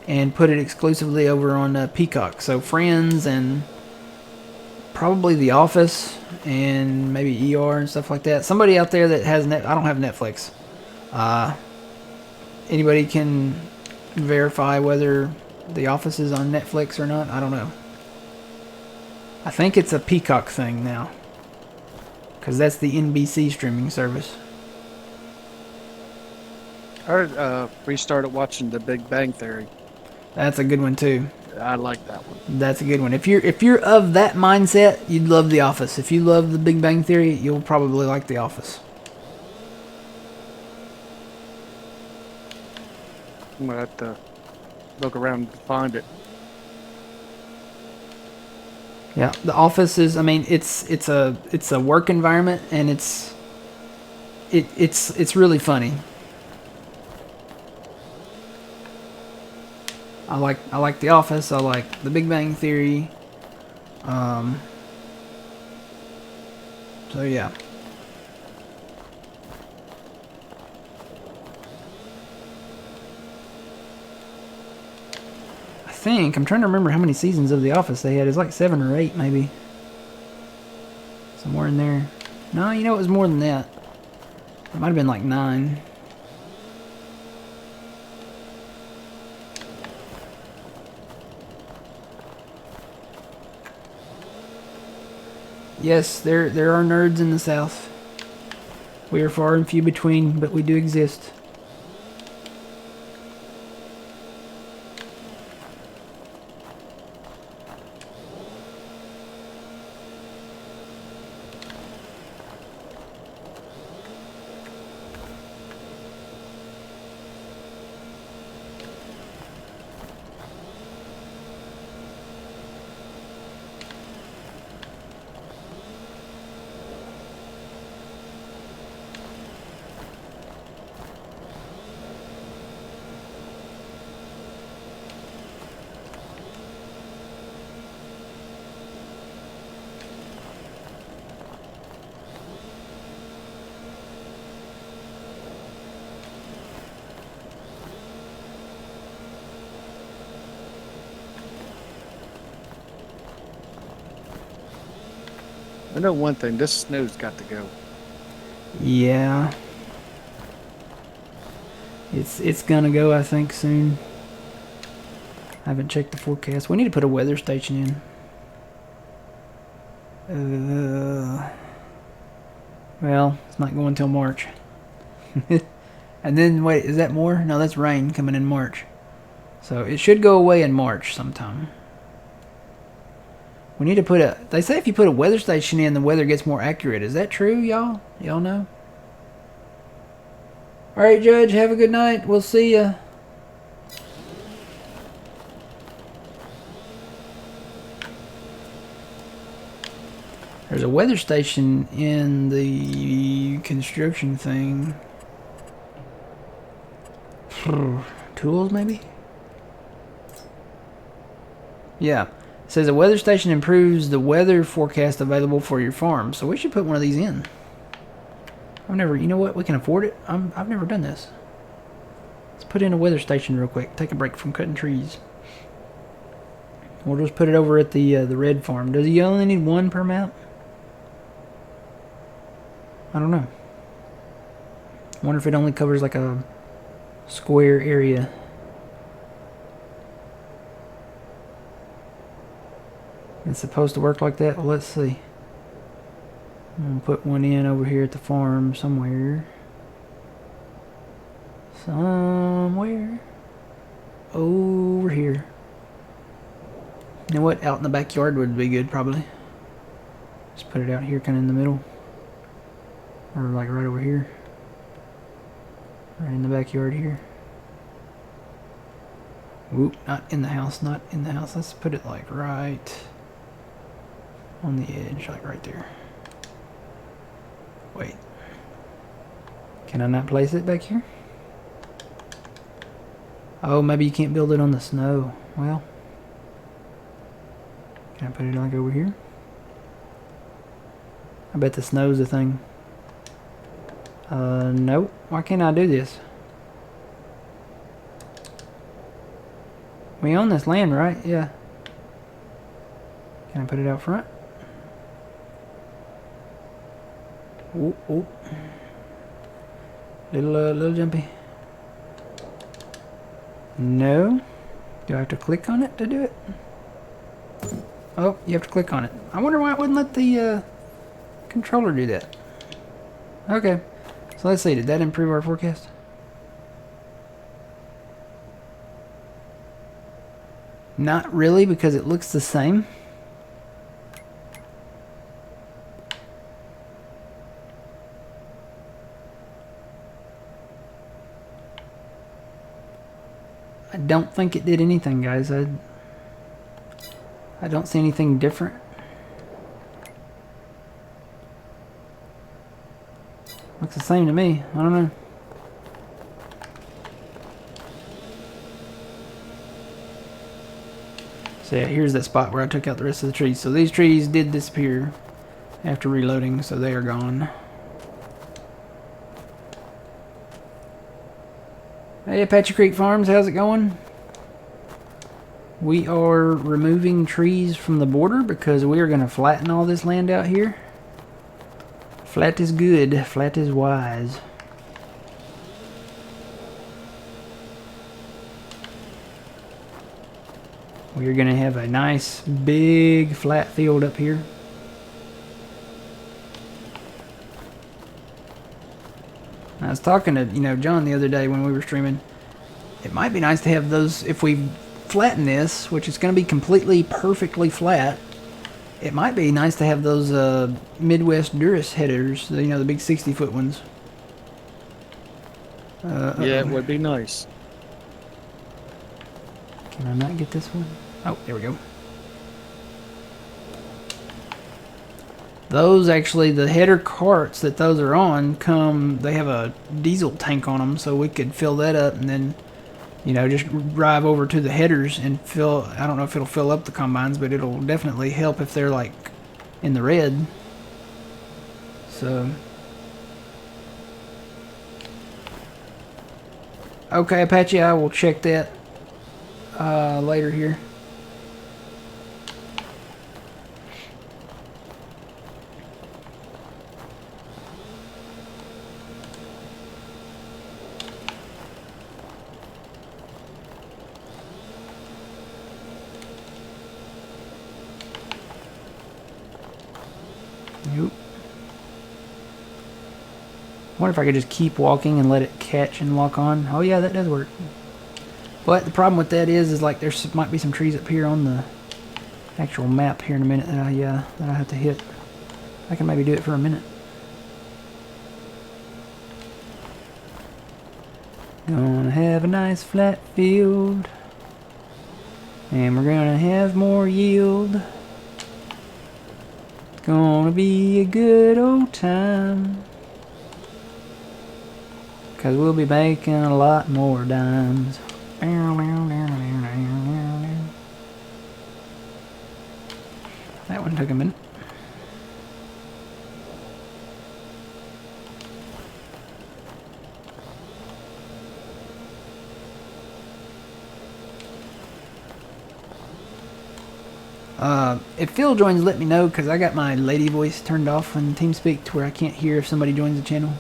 and put it exclusively over on Peacock. So Friends and probably The Office and maybe ER and stuff like that. Somebody out there that has I don't have Netflix. Anybody can verify whether The Office is on Netflix or not? I don't know. I think it's a Peacock thing now, because that's the NBC streaming service. I restarted watching The Big Bang Theory. That's a good one too. I like that one. That's a good one. If you're of that mindset, you'd love The Office. If you love The Big Bang Theory, you'll probably like The Office. I'm gonna have to look around to find it. Yeah, The Office is. I mean, it's a work environment, and it's really funny. I like The Office. I like The Big Bang Theory. So yeah. I'm trying to remember how many seasons of The Office they had. It's like 7 or 8, maybe. Somewhere in there. No, you know it was more than that. It might have been like 9. Yes, there are nerds in the South. We are far and few between, but we do exist. I know one thing. This snow's got to go. Yeah. It's gonna go, I think, soon. I haven't checked the forecast. We need to put a weather station in. Well, it's not going till March. And then, wait, is that more? No, that's rain coming in March. So it should go away in March sometime. We need to put a... They say if you put a weather station in, the weather gets more accurate. Is that true, y'all? Y'all know? Alright, Judge, have a good night. We'll see ya. There's a weather station in the construction thing. Tools, maybe? Yeah. It says a weather station improves the weather forecast available for your farm. So we should put one of these in. I've never... You know what? We can afford it. I've never done this. Let's put in a weather station real quick. Take a break from cutting trees. We'll just put it over at the red farm. Does he only need 1 per map? I don't know. I wonder if it only covers like a square area. It's supposed to work like that? Well, let's see. I'm going to put one in over here at the farm somewhere. Somewhere. Over here. You know what? Out in the backyard would be good, probably. Just put it out here, kind of in the middle. Or like right over here. Right in the backyard here. Whoop, not in the house, not in the house. Let's put it like right on the edge, like right there. Wait. Can I not place it back here? Oh, maybe you can't build it on the snow. Well, can I put it like over here? I bet the snow's a thing. Nope. Why can't I do this? We own this land, right? Yeah. Can I put it out front? Oop, oop. Little jumpy. No. Do I have to click on it to do it? Oh, you have to click on it. I wonder why it wouldn't let the controller do that. Okay. So let's see. Did that improve our forecast? Not really, because it looks the same. I don't think it did anything, guys. I don't see anything different. Looks the same to me. I don't know. So yeah, here's that spot where I took out the rest of the trees. So these trees did disappear after reloading, so they are gone. Hey, Apache Creek Farms, how's it going? We are removing trees from the border because we are going to flatten all this land out here. Flat is good, flat is wise. We are going to have a nice big flat field up here. I was talking to, John the other day when we were streaming. It might be nice to have those, if we flatten this, which is going to be completely perfectly flat, it might be nice to have those Midwest Durus headers, the big 60-foot ones. Yeah, it would be nice. Can I not get this one? Oh, there we go. Those actually, the header carts that those are on they have a diesel tank on them, so we could fill that up and then, just drive over to the headers and fill. I don't know if it'll fill up the combines, but it'll definitely help if they're like in the red. So, okay, Apache, I will check that later here. Nope. I wonder if I could just keep walking and let it catch and walk on. Oh yeah, that does work. But the problem with that is like there might be some trees up here on the actual map here in a minute that I have to hit. I can maybe do it for a minute. Gonna have a nice flat field, and we're gonna have more yield. It's gonna be a good old time, 'cause we'll be making a lot more dimes. That one took a minute. If Phil joins, let me know, because I got my lady voice turned off on TeamSpeak to where I can't hear if somebody joins the channel.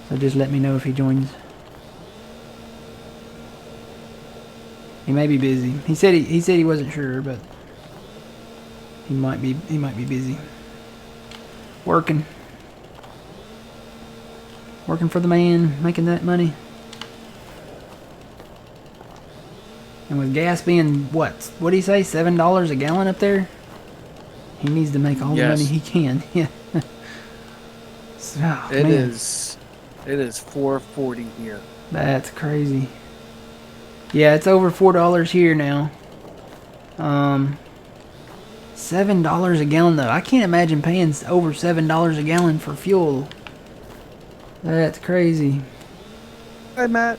So just let me know if he joins. He may be busy. He said he wasn't sure, but he might be busy. Working for the man, making that money. And with gas being what do you say, $7 a gallon up there? He needs to make all the money he can. Yeah. So, it is $4.40 here. That's crazy. Yeah, it's over $4 here now. $7 a gallon though. I can't imagine paying over $7 a gallon for fuel. That's crazy. Hey, Matt.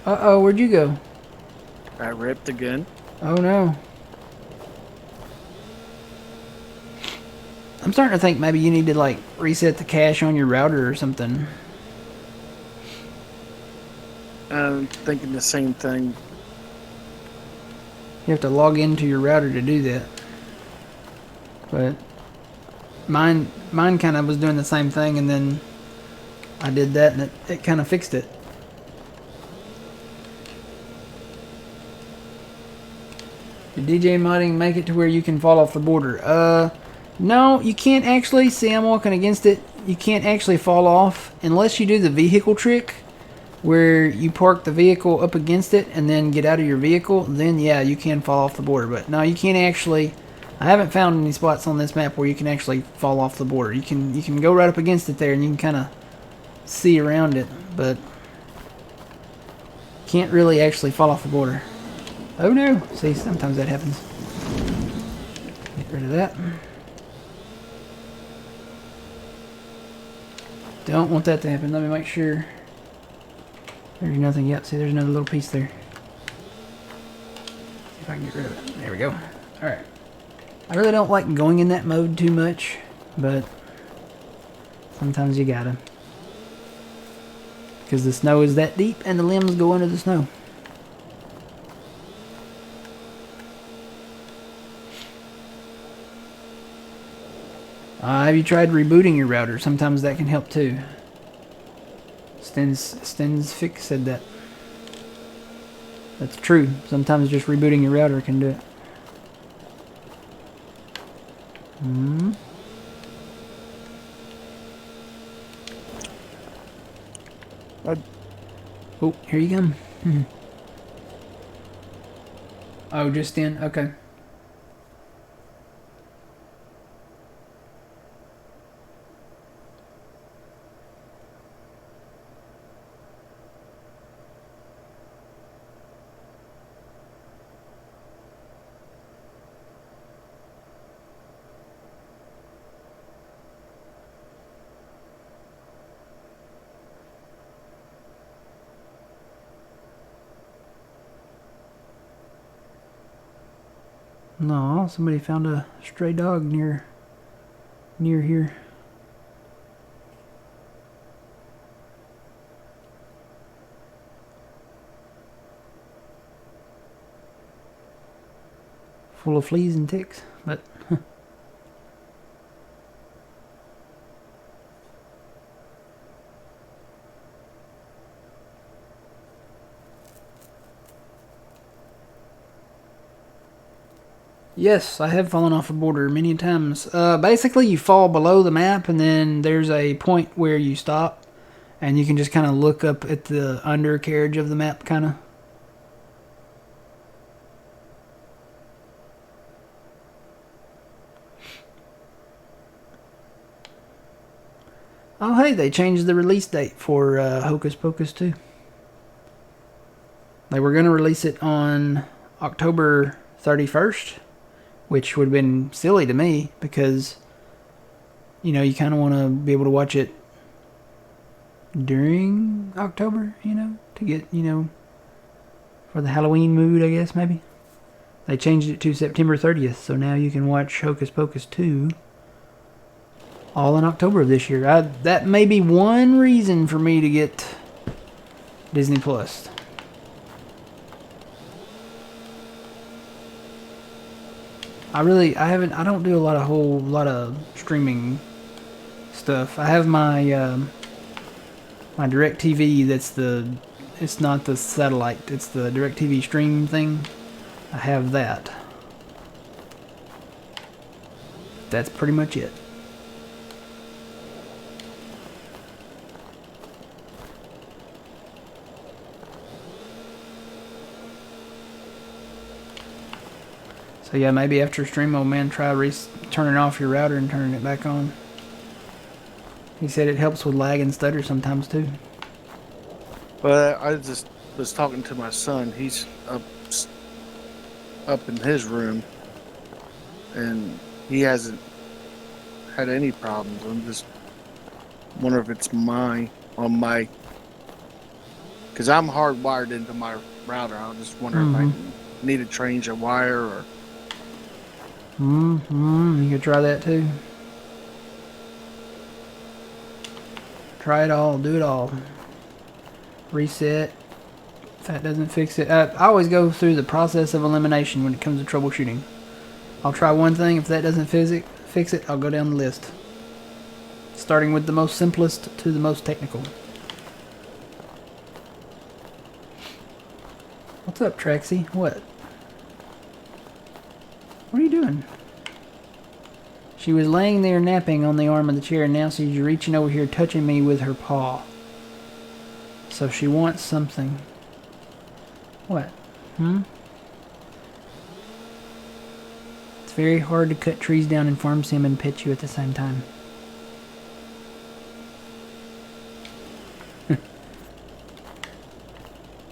Uh-oh, where'd you go? I ripped again. Oh no. I'm starting to think maybe you need to like reset the cache on your router or something. I'm thinking the same thing. You have to log into your router to do that. But mine kind of was doing the same thing, and then I did that and it kind of fixed it. Did DJ modding make it to where you can fall off the border? No, you can't actually. See, I'm walking against it. You can't actually fall off unless you do the vehicle trick. where you park the vehicle up against it and then get out of your vehicle, then yeah, you can fall off the border. But no, you can't actually. I haven't found any spots on this map where you can actually fall off the border. You can go right up against it there and you can kind of see around it, but can't really actually fall off the border. Oh no! See, sometimes that happens. Get rid of that. Don't want that to happen. Let me make sure. There's nothing yet. See, there's another little piece there. See if I can get rid of it. There we go. Alright. I really don't like going in that mode too much, but sometimes you gotta. Because the snow is that deep and the limbs go under the snow. Have you tried rebooting your router? Sometimes that can help too. Stens Fix said that. That's true. Sometimes just rebooting your router can do it. Oh, here you come. Oh, just in? Okay. No, somebody found a stray dog near here. Full of fleas and ticks, but yes, I have fallen off a border many times. Basically, you fall below the map, and then there's a point where you stop, and you can just kind of look up at the undercarriage of the map, kind of. Oh, hey, they changed the release date for Hocus Pocus 2. They were going to release it on October 31st. Which would have been silly to me because, you know, you kind of want to be able to watch it during October, you know, to get, you know, for the Halloween mood, I guess, maybe. They changed it to September 30th, so now you can watch Hocus Pocus 2 all in October of this year. That may be one reason for me to get Disney Plus. I don't do a whole lot of streaming stuff. I have my my DirecTV. It's not the satellite. It's the DirecTV stream thing. I have that. That's pretty much it. So yeah, maybe after stream, old man, try turning off your router and turning it back on. He said it helps with lag and stutter sometimes too. But I just was talking to my son. He's up in his room, and he hasn't had any problems. I'm just wondering if it's on my, because I'm hardwired into my router. I was just wondering if I need to change a wire or. You could try that too. Try it all, do it all. Reset. If that doesn't fix it, I always go through the process of elimination when it comes to troubleshooting. I'll try one thing. If that doesn't fix it, I'll go down the list. Starting with the most simplest to the most technical. What's up, Traxie? What? What are you doing? She was laying there napping on the arm of the chair, and now she's reaching over here touching me with her paw. So she wants something. What? It's very hard to cut trees down and farm sim and pet you at the same time.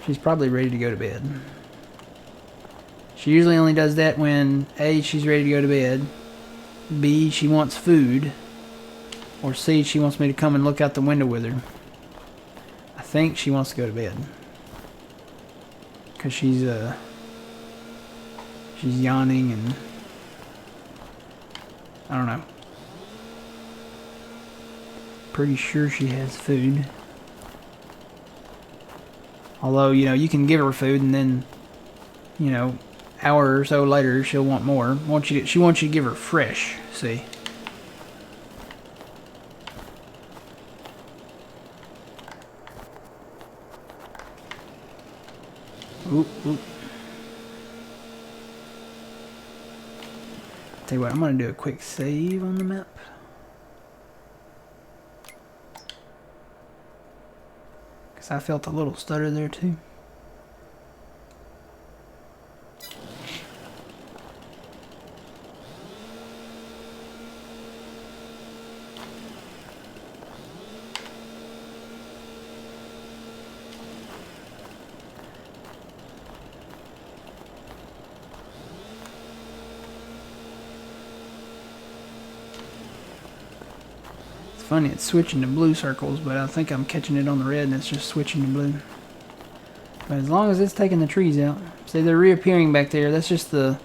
She's probably ready to go to bed. She usually only does that when A, she's ready to go to bed, B, she wants food, or C, she wants me to come and look out the window with her. I think she wants to go to bed. Because she's yawning and I don't know. Pretty sure she has food. Although, you know, you can give her food and then, you know, hour or so later she'll want more. She wants you to give her fresh, see? Oop, oop. Tell you what, I'm going to do a quick save on the map. Because I felt a little stutter there too. Funny, it's switching to blue circles, but I think I'm catching it on the red and it's just switching to blue. But as long as it's taking the trees out. See, they're reappearing back there. That's just the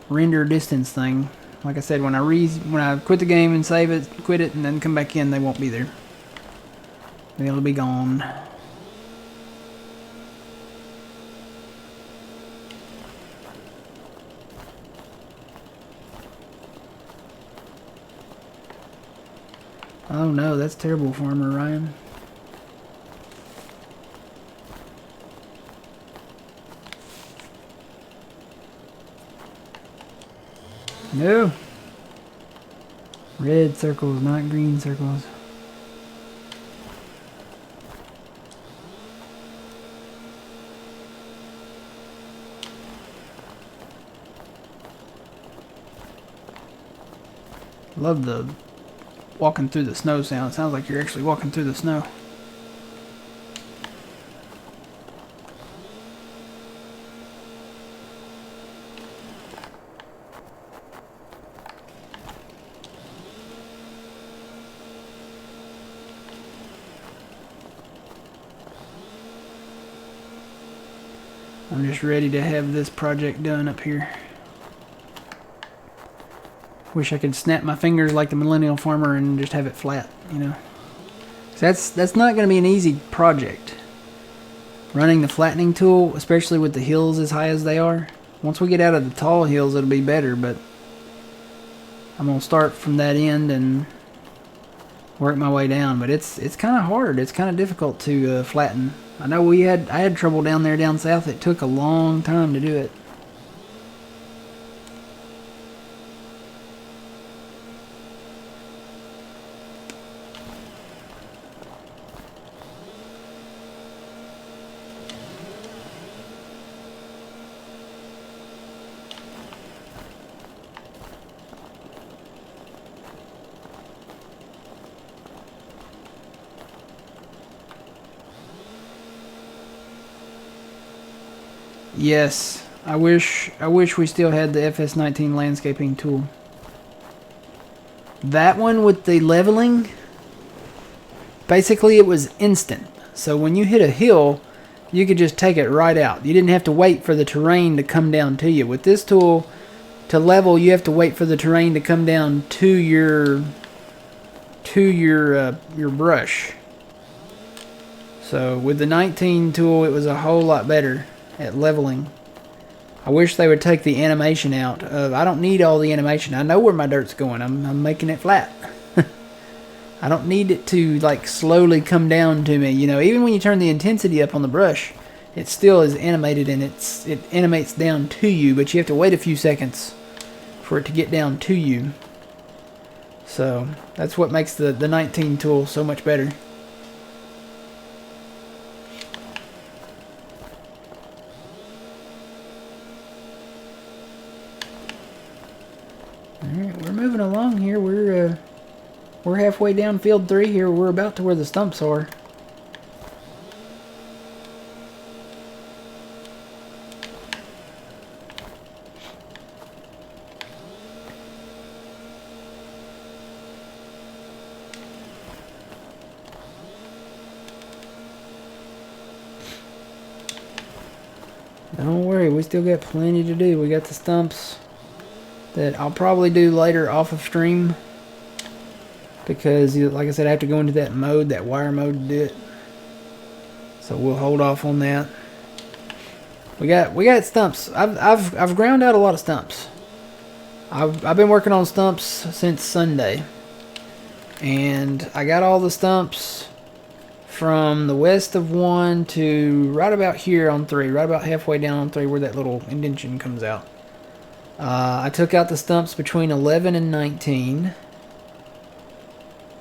render distance thing. Like I said, when I quit the game and save it, quit it, and then come back in, they won't be there. They'll be gone. Oh no, that's terrible, Farmer Ryan. No! Red circles, not green circles. Love the walking through the snow sound. It sounds like you're actually walking through the snow. I'm just ready to have this project done up here. Wish I could snap my fingers like the Millennial Farmer and just have it flat, you know. That's not going to be an easy project. Running the flattening tool, especially with the hills as high as they are. Once we get out of the tall hills, it'll be better, but I'm going to start from that end and work my way down. But it's kind of hard. It's kind of difficult to flatten. I know I had trouble down there down south. It took a long time to do it. Yes, I wish we still had the FS19 landscaping tool. That one with the leveling, basically it was instant. So when you hit a hill, you could just take it right out. You didn't have to wait for the terrain to come down to you. With this tool, to level, you have to wait for the terrain to come down to your brush. So with the 19 tool, it was a whole lot better at leveling. I wish they would take the animation out. I don't need all the animation. I know where my dirt's going. I'm making it flat. I don't need it to like slowly come down to me. You know, even when you turn the intensity up on the brush, it still is animated and it animates down to you, but you have to wait a few seconds for it to get down to you. So that's what makes the 19 tool so much better. Alright, we're moving along here. We're halfway down field 3 here. We're about to where the stumps are. Don't worry, we still got plenty to do. We got the stumps that I'll probably do later off of stream, because like I said, I have to go into that mode, that wire mode, to do it. So we'll hold off on that. We got stumps. I've ground out a lot of stumps. I've been working on stumps since Sunday, and I got all the stumps from the west of 1 to right about here on 3, right about halfway down on 3 where that little indentation comes out. I took out the stumps between 11 and 19.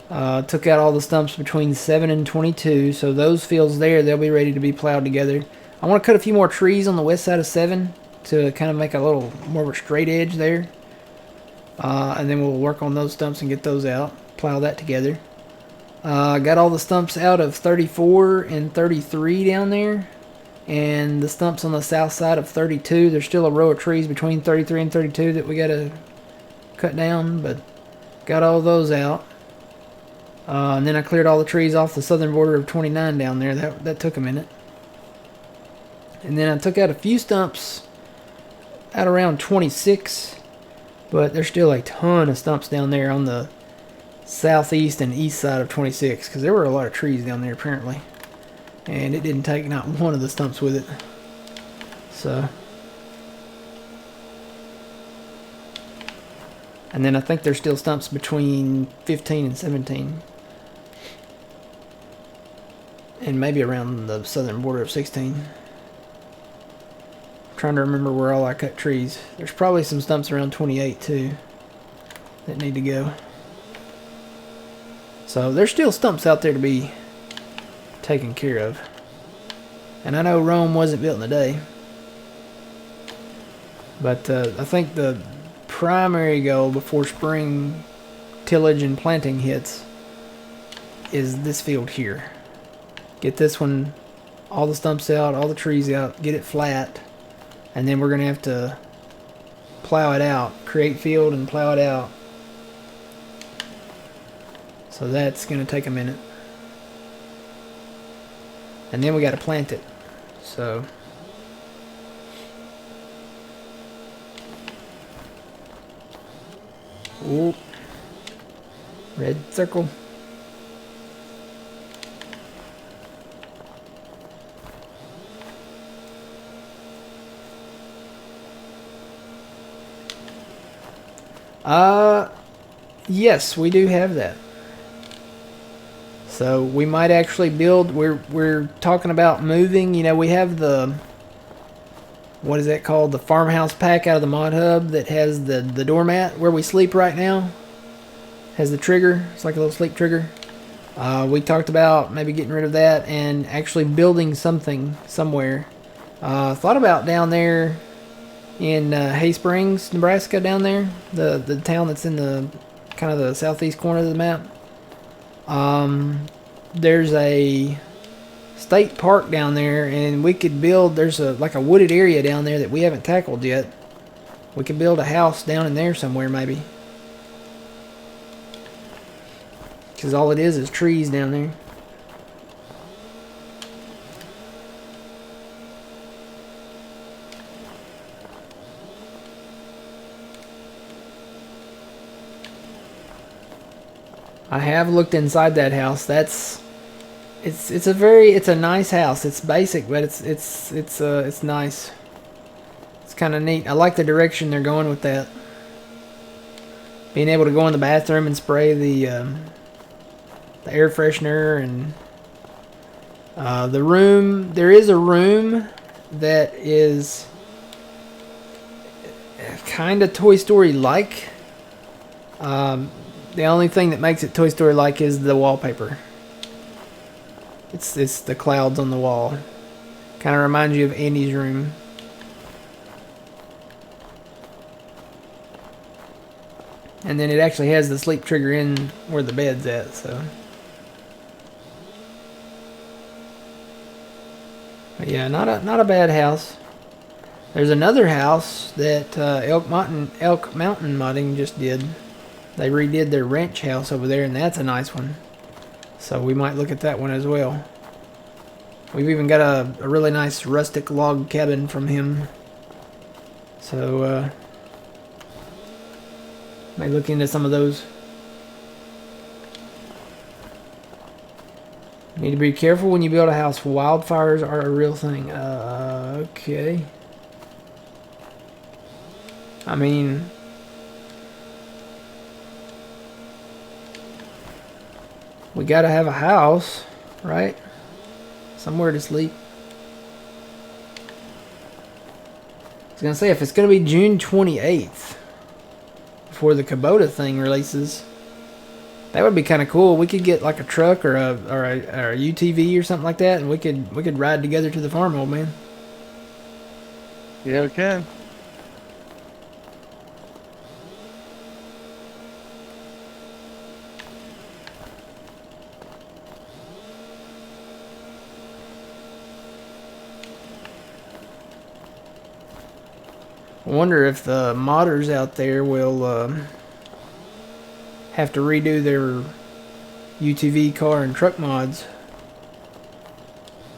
Took out all the stumps between 7 and 22, so those fields there, they'll be ready to be plowed together. I want to cut a few more trees on the west side of 7 to kind of make a little more of a straight edge there. And then we'll work on those stumps and get those out, plow that together. Got all the stumps out of 34 and 33 down there, and the stumps on the south side of 32. There's still a row of trees between 33 and 32 that we gotta cut down, but got all those out. And then I cleared all the trees off the southern border of 29 down there. That took a minute. And then I took out a few stumps at around 26, but there's still a ton of stumps down there on the southeast and east side of 26, because there were a lot of trees down there apparently, and it didn't take not one of the stumps with it. So, and then I think there's still stumps between 15 and 17, and maybe around the southern border of 16. I'm trying to remember where all I cut trees. There's probably some stumps around 28 too that need to go. So there's still stumps out there to be taken care of. And I know Rome wasn't built in a day, but I think the primary goal before spring tillage and planting hits is this field here. Get this one, all the stumps out, all the trees out, get it flat, and then we're going to have to plow it out, create field and plow it out. So that's going to take a minute. And then we got to plant it. So ooh, red circle. Yes, we do have that. So we might actually build, we're talking about moving, you know, we have the, what is that called, the farmhouse pack out of the mod hub that has the doormat where we sleep right now. Has the trigger, it's like a little sleep trigger. We talked about maybe getting rid of that and actually building something somewhere. Thought about down there in Hay Springs, Nebraska, down there, the town that's in the kind of the southeast corner of the map. There's a state park down there, and we could build, there's like a wooded area down there that we haven't tackled yet. We could build a house down in there somewhere maybe, because all it is trees down there. I have looked inside that house. It's a nice house. It's basic, but it's nice. It's kind of neat. I like the direction they're going with that. Being able to go in the bathroom and spray the air freshener, and the room. There is a room that is kind of Toy Story like. The only thing that makes it Toy Story like is the wallpaper. It's the clouds on the wall. Kind of reminds you of Andy's room. And then it actually has the sleep trigger in where the bed's at, so. But yeah, not a bad house. There's another house that Elk Mountain Modding just did. They redid their ranch house over there, and that's a nice one. So we might look at that one as well. We've even got a really nice rustic log cabin from him. So may look into some of those. Need to be careful when you build a house. Wildfires are a real thing. Okay. I mean, we gotta have a house, right? Somewhere to sleep. I was gonna say, if it's gonna be June 28th before the Kubota thing releases, that would be kind of cool. We could get like a truck or a UTV or something like that, and we could ride together to the farm, old man. Yeah, we can. I wonder if the modders out there will have to redo their UTV car and truck mods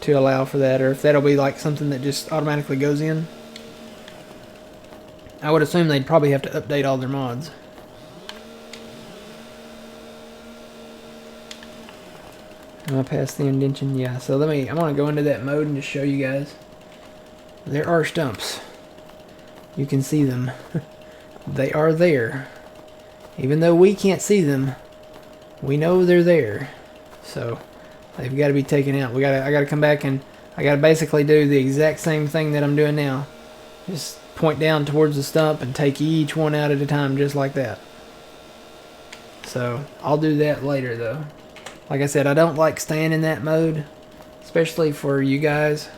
to allow for that, or if that'll be like something that just automatically goes in. I would assume they'd probably have to update all their mods. Am I past the indentation? Yeah, so I'm gonna go into that mode and just show you guys. There are stumps. You can see them. They are there. Even though we can't see them, we know they're there. So they've got to be taken out. I gotta come back and I gotta basically do the exact same thing that I'm doing now. Just point down towards the stump and take each one out at a time, just like that. So I'll do that later though. Like I said, I don't like staying in that mode, especially for you guys,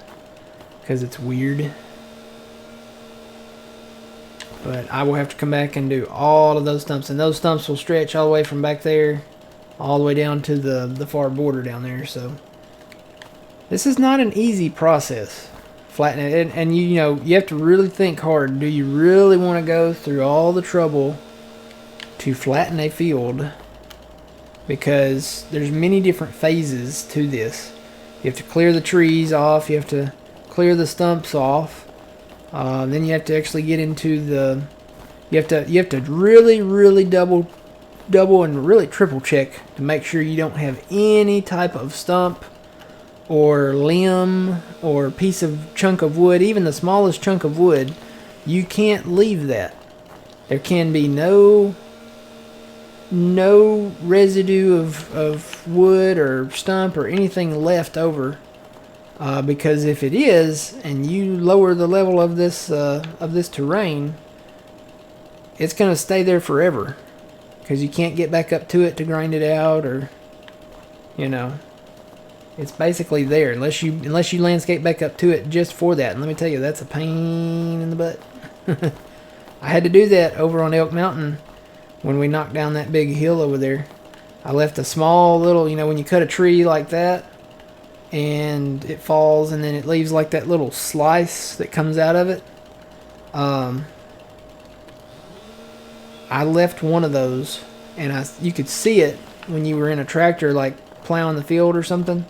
because it's weird. But I will have to come back and do all of those stumps. And those stumps will stretch all the way from back there all the way down to the far border down there. So this is not an easy process. Flatten it. And you know, you have to really think hard. Do you really want to go through all the trouble to flatten a field? Because there's many different phases to this. You have to clear the trees off. You have to clear the stumps off. Then you have to actually get into the. You have to really double and really triple check to make sure you don't have any type of stump or limb or piece of chunk of wood, even the smallest chunk of wood. You can't leave that. There can be no residue of wood or stump or anything left over. Because if it is, and you lower the level of this terrain, it's going to stay there forever. Because you can't get back up to it to grind it out, or, you know, it's basically there unless you landscape back up to it just for that. And let me tell you, that's a pain in the butt. I had to do that over on Elk Mountain when we knocked down that big hill over there. I left a small little, you know, when you cut a tree like that, and it falls and then it leaves like that little slice that comes out of it. I left one of those, and you could see it when you were in a tractor like plowing the field or something.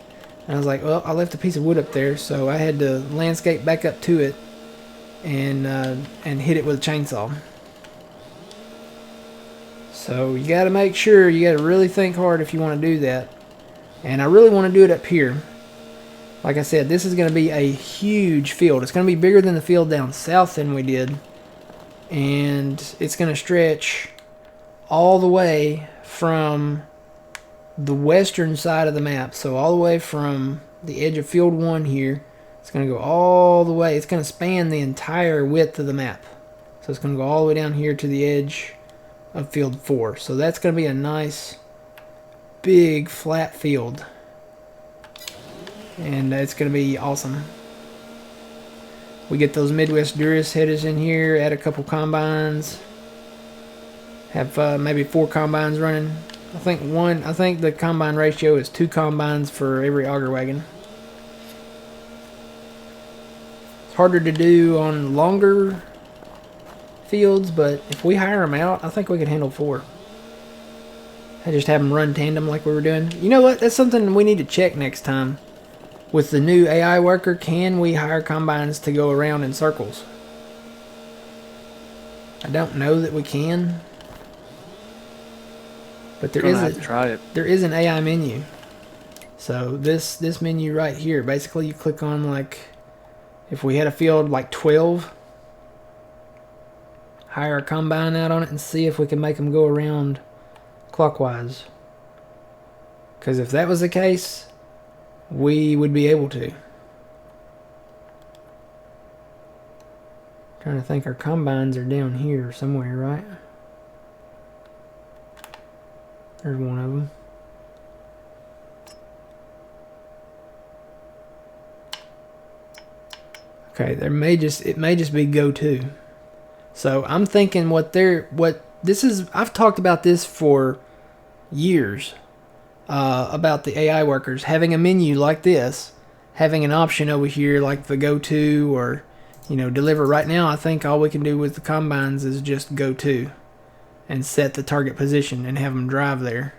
And I was like, well, I left a piece of wood up there, so I had to landscape back up to it and hit it with a chainsaw. So you got to make sure, you got to really think hard if you want to do that. And I really want to do it up here. Like I said, this is going to be a huge field. It's going to be bigger than the field down south than we did. And it's going to stretch all the way from the western side of the map. So all the way from the edge of field 1 here. It's going to go all the way. It's going to span the entire width of the map. So it's going to go all the way down here to the edge of field 4. So that's going to be a nice big flat field. And it's going to be awesome. We get those Midwest Durus headers in here, add a couple combines. Have maybe 4 combines running. I think the combine ratio is 2 combines for every auger wagon. It's harder to do on longer fields, but if we hire them out, I think we could handle 4. I just have them run tandem like we were doing. You know what? That's something we need to check next time. With the new AI worker, can we hire combines to go around in circles? I don't know that we can. But there is an AI menu. So this menu right here, basically you click on, like, if we had a field like 12, hire a combine out on it and see if we can make them go around clockwise. Because if that was the case, we would be able to. Trying to think, our combines are down here somewhere, right? There's one of them. Okay, it may just be go to. So I'm thinking I've talked about this for years, about the AI workers having a menu like this, having an option over here like the go to or deliver. Right now, I think all we can do with the combines is just go to and set the target position and have them drive there.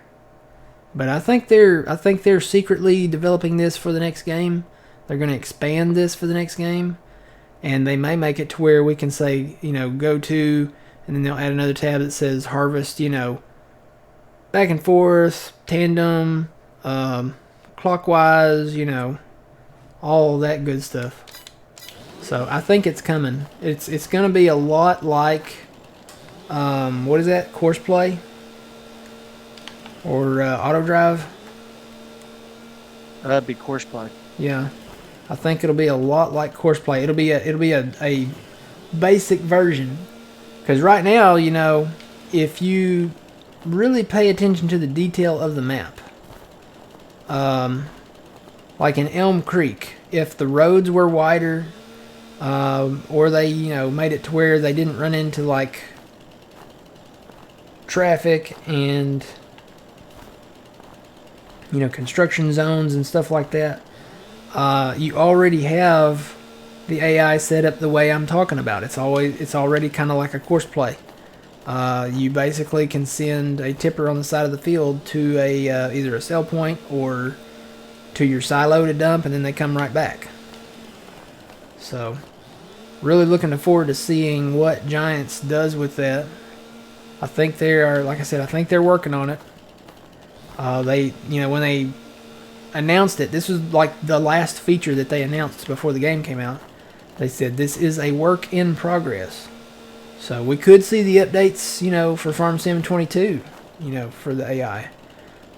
But I think they're secretly developing this for the next game. They're going to expand this for the next game, and they may make it to where we can say, go to, and then they'll add another tab that says harvest, back and forth, tandem, clockwise, all that good stuff. So I think it's coming. It's going to be a lot like, what is that? Course play or auto drive? That'd be course play. Yeah, I think it'll be a lot like course play. It'll be a basic version. Because right now, if you really pay attention to the detail of the map, like in Elm Creek, if the roads were wider, or they made it to where they didn't run into like traffic and construction zones and stuff like that, you already have the AI set up the way I'm talking about. It's already kind of like a course play. You basically can send a tipper on the side of the field to either a sell point or to your silo to dump, and then they come right back. So, really looking forward to seeing what Giants does with that. I think like I said, I think they're working on it. When they announced it, this was like the last feature that they announced before the game came out. They said this is a work in progress. So we could see the updates, for Farm Sim 22, for the AI.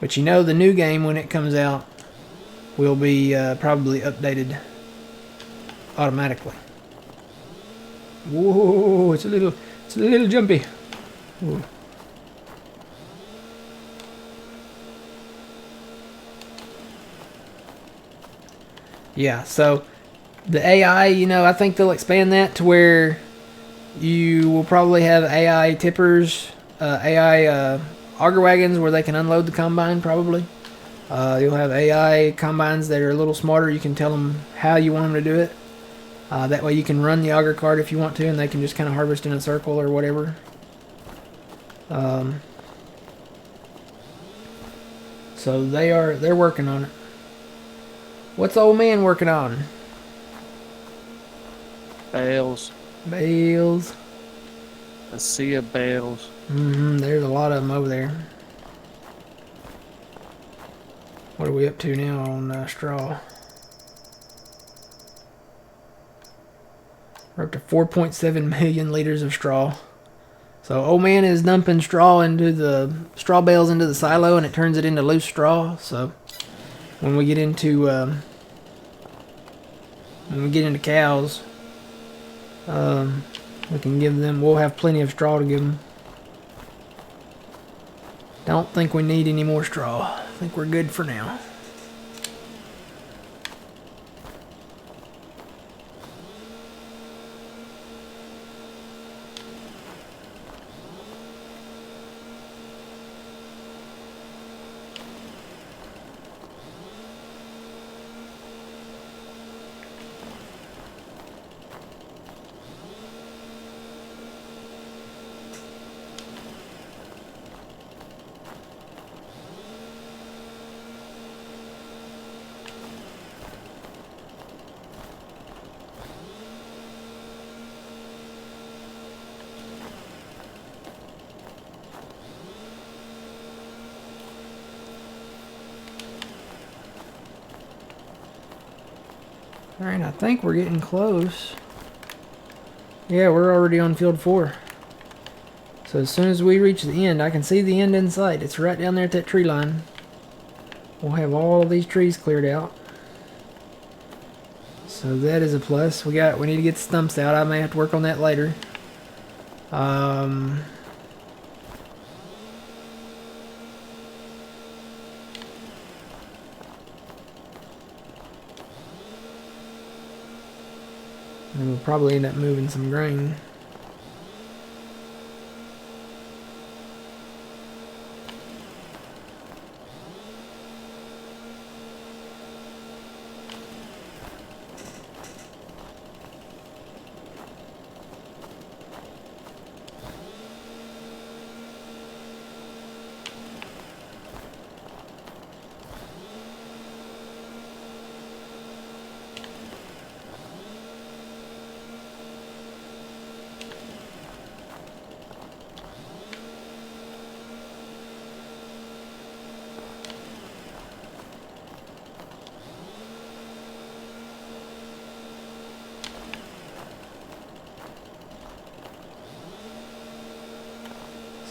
But the new game, when it comes out, will be probably updated automatically. Whoa, it's a little jumpy. Ooh. Yeah, so the AI, I think they'll expand that to where you will probably have AI tippers, AI auger wagons where they can unload the combine probably. You'll have AI combines that are a little smarter. You can tell them how you want them to do it. That way you can run the auger cart if you want to, and they can just kind of harvest in a circle or whatever. So they're working on it. What's old man working on? Bales. Bales. A sea of bales. There's a lot of them over there. What are we up to now on straw? We're up to 4.7 million liters of straw. So old man is dumping straw into the straw bales into the silo, and it turns it into loose straw. So when we get into cows, we can give them. We'll have plenty of straw to give them. Don't think we need any more straw. I think we're good for now. Alright, I think we're getting close. Yeah, we're already on field 4. So as soon as we reach the end, I can see the end in sight. It's right down there at that tree line. We'll have all of these trees cleared out. So that is a plus. We need to get the stumps out. I may have to work on that later. And we'll probably end up moving some grain.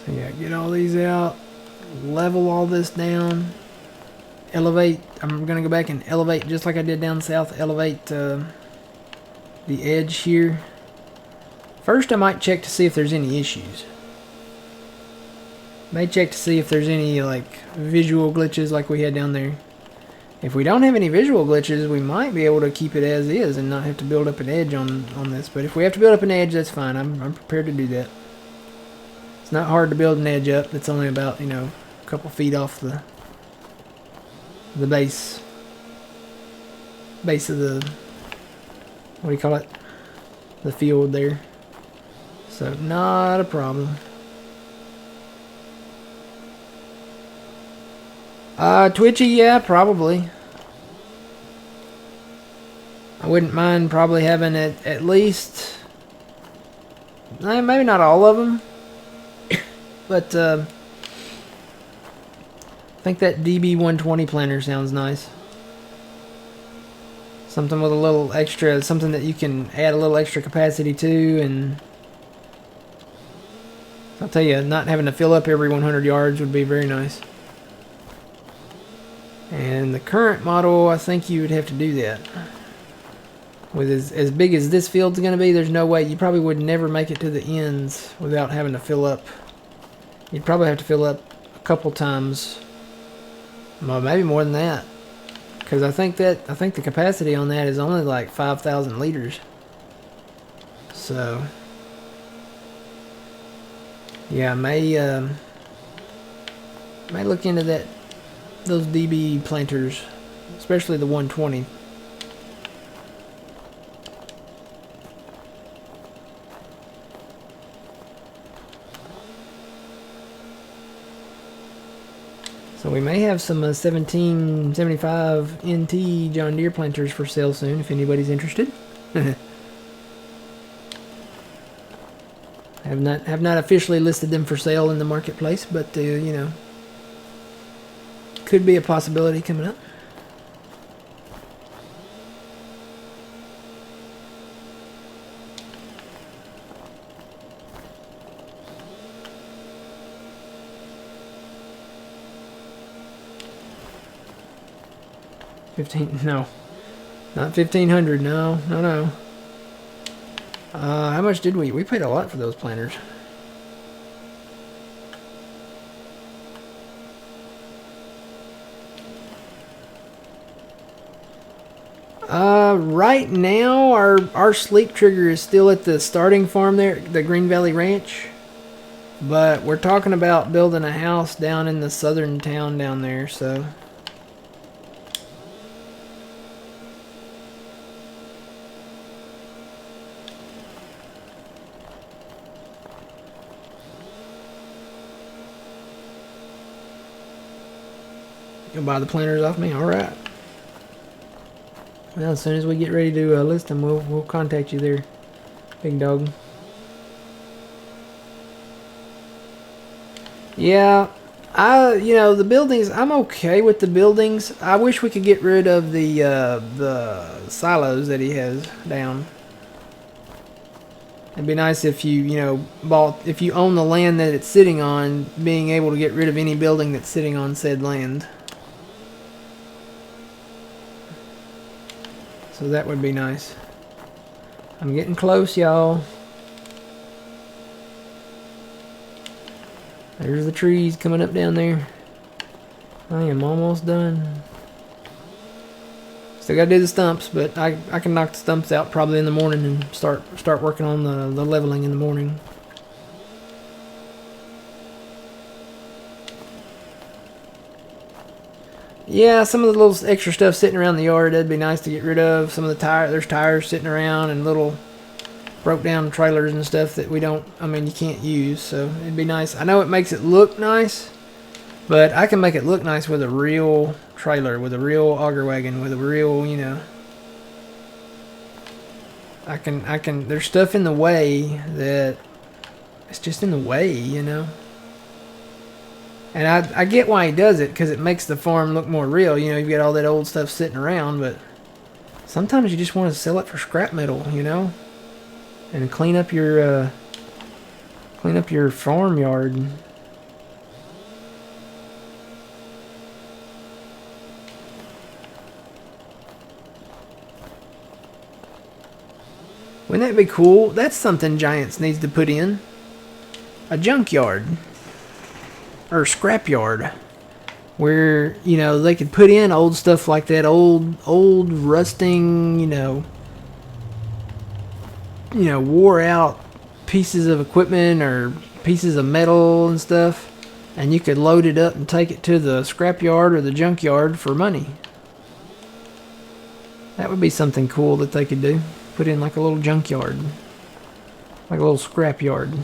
So yeah, get all these out, level all this down, elevate. I'm going to go back and elevate just like I did down south, elevate the edge here. First I might check to see if there's any issues. May check to see if there's any like visual glitches like we had down there. If we don't have any visual glitches, we might be able to keep it as is and not have to build up an edge on this. But if we have to build up an edge, that's fine. I'm prepared to do that. It's not hard to build an edge up. It's only about, you know, a couple feet off the base of the, what do you call it? The field there. So not a problem. Twitchy, yeah, probably. I wouldn't mind probably having it at least, maybe not all of them, but I think that DB120 planter sounds nice. Something with a little extra, something that you can add a little extra capacity to, and I'll tell you, not having to fill up every 100 yards would be very nice. And the current model, I think you would have to do that. With as big as this field's going to be, there's no way. You probably would never make it to the ends without having to fill up. You'd probably have to fill up a couple times. Well, maybe more than that. Because I think the capacity on that is only like 5,000 liters. So, yeah, I may look into those DB planters, especially the 120. So we may have some 1775 NT John Deere planters for sale soon, if anybody's interested. Have not officially listed them for sale in the marketplace, but you know, could be a possibility coming up. No, not 1,500. No. How much did we? We paid a lot for those planters. Right now, our sleep trigger is still at the starting farm there, the Green Valley Ranch. But we're talking about building a house down in the southern town down there, so. You'll buy the planters off me? Alright. Well, as soon as we get ready to list them, we'll contact you there, big dog. Yeah, You know, the buildings. I'm okay with the buildings. I wish we could get rid of the silos that he has down. It'd be nice if you know, if you own the land that it's sitting on, being able to get rid of any building that's sitting on said land. So that would be nice. I'm getting close, y'all. There's the trees coming up down there. I am almost done. Still gotta do the stumps, but I can knock the stumps out probably in the morning and start working on the leveling in the morning. Yeah, some of the little extra stuff sitting around the yard, that'd be nice to get rid of. Some of the there's tires sitting around and little broke down trailers and stuff that you can't use, so it'd be nice. I know it makes it look nice, but I can make it look nice with a real trailer, with a real auger wagon, with a real, there's stuff in the way that it's just in the way. And I get why he does it, because it makes the farm look more real. You've got all that old stuff sitting around, but sometimes you just want to sell it for scrap metal, and clean up your farmyard. Wouldn't that be cool? That's something Giants needs to put in. A junkyard. Or scrapyard. Where, they could put in old stuff like that. Old rusting, wore out pieces of equipment or pieces of metal and stuff. And you could load it up and take it to the scrapyard or the junkyard for money. That would be something cool that they could do. Put in like a little junkyard. Like a little scrapyard.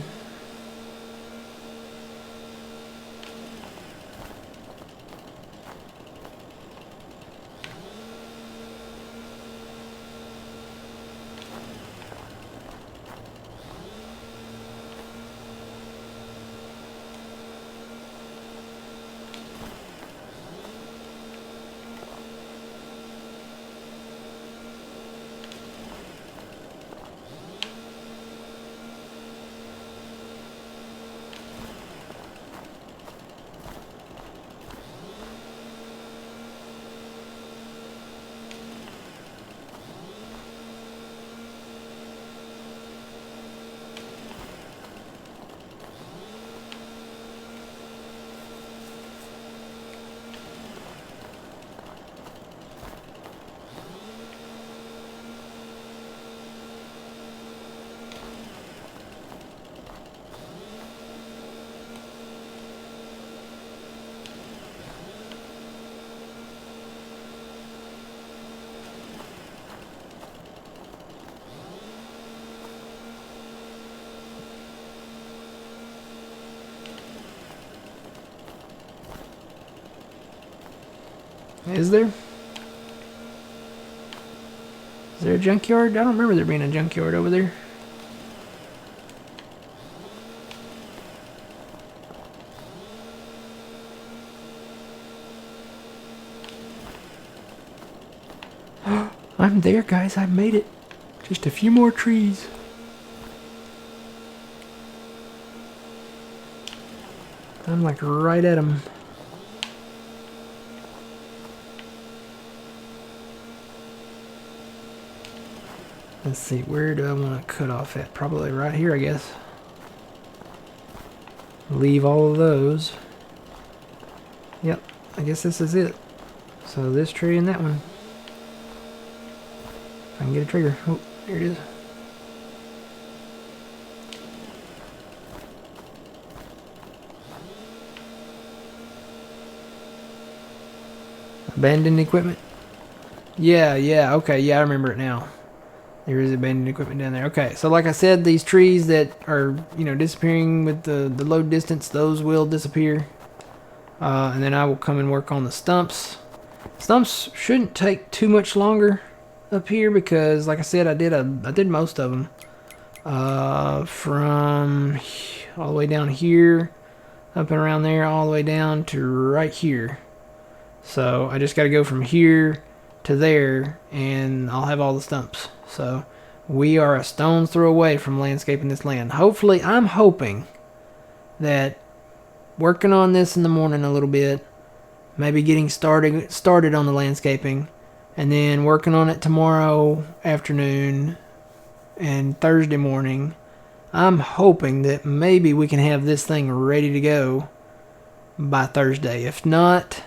Is there? Is there a junkyard? I don't remember there being a junkyard over there. I'm there, guys. I made it. Just a few more trees. I'm like right at them. Let's see, where do I want to cut off at? Probably right here, I guess. Leave all of those. Yep, I guess this is it. So this tree and that one. If I can get a trigger. Oh, here it is. Abandoned equipment? Yeah, okay, yeah, I remember it now. There is abandoned equipment down there. Okay, so like I said, these trees that are, disappearing with the load distance, those will disappear. And then I will come and work on the stumps. Stumps shouldn't take too much longer up here because, like I said, I did most of them. From all the way down here up and around there all the way down to right here. So I just got to go from here to there and I'll have all the stumps. So we are a stone's throw away from landscaping this land. Hopefully, I'm hoping that working on this in the morning a little bit, maybe getting started on the landscaping, and then working on it tomorrow afternoon and Thursday morning, I'm hoping that maybe we can have this thing ready to go by Thursday. If not,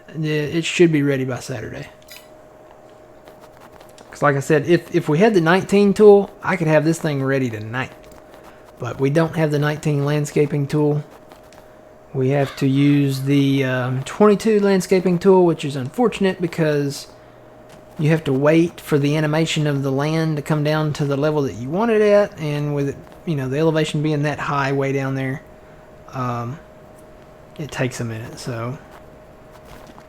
it should be ready by Saturday. Because like I said, if we had the 19 tool, I could have this thing ready tonight. But we don't have the 19 landscaping tool. We have to use the 22 landscaping tool, which is unfortunate because you have to wait for the animation of the land to come down to the level that you want it at, and with it, the elevation being that high way down there, it takes a minute. So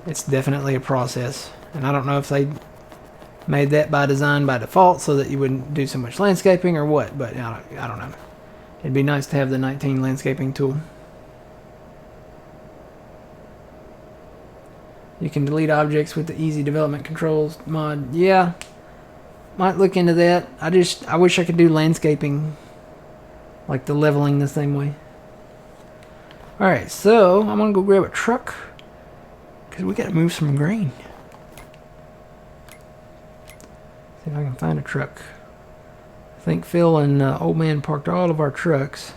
it's definitely a process, and I don't know if they made that by design by default so that you wouldn't do so much landscaping or what, but I don't know. It'd be nice to have the 19 landscaping tool. You can delete objects with the easy development controls mod. Yeah, might look into that. I wish I could do landscaping, like the leveling the same way. Alright, so I'm gonna go grab a truck because we gotta move some grain. See if I can find a truck. I think Phil and Old Man parked all of our trucks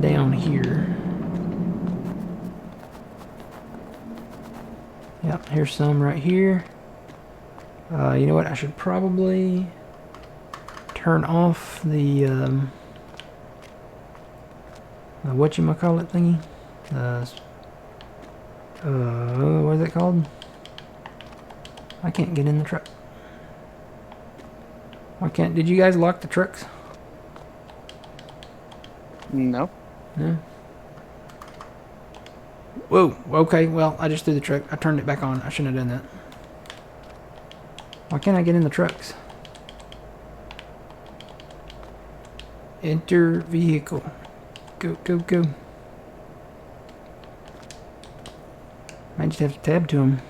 down here. Yep, here's some right here. You know what? I should probably turn off the whatchamacallit thingy. What is it called? I can't get in the truck. Why can't? Did you guys lock the trucks? No. No. Whoa, okay, well, I just threw the truck. I turned it back on. I shouldn't have done that. Why can't I get in the trucks? Enter vehicle. Go, go, go. Might just have to tab to them.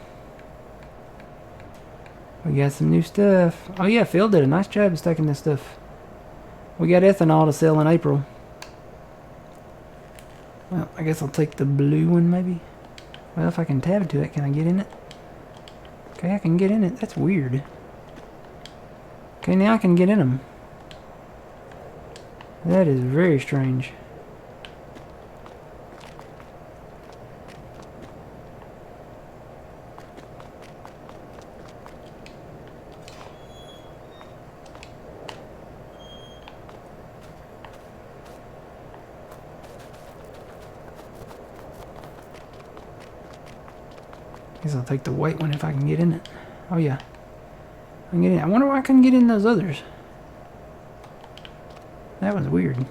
We got some new stuff. Oh yeah, Phil did a nice job of stacking this stuff. We got ethanol to sell in April. Well, I guess I'll take the blue one maybe. Well, if I can tab to it, can I get in it? Okay, I can get in it. That's weird. Okay, now I can get in them. That is very strange. Guess I'll take the white one if I can get in it. Oh yeah, I can get in. I wonder why I couldn't get in those others. That was weird.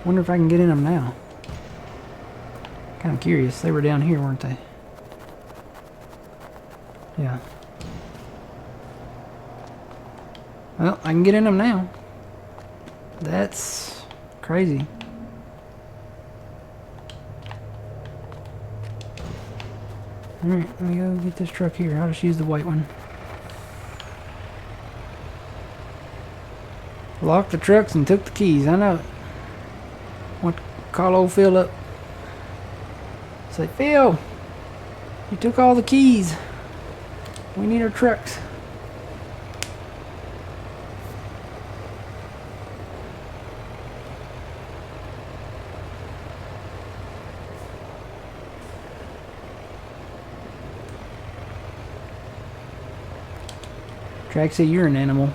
Wonder if I can get in them now. Kind of curious. They were down here, weren't they? Yeah. Well, I can get in them now. That's crazy. Alright, let me go get this truck here. I'll just use the white one. Locked the trucks and took the keys. I know it. Want to call old Phil up. Say, Phil, you took all the keys. We need our trucks. Traxie, you're an animal.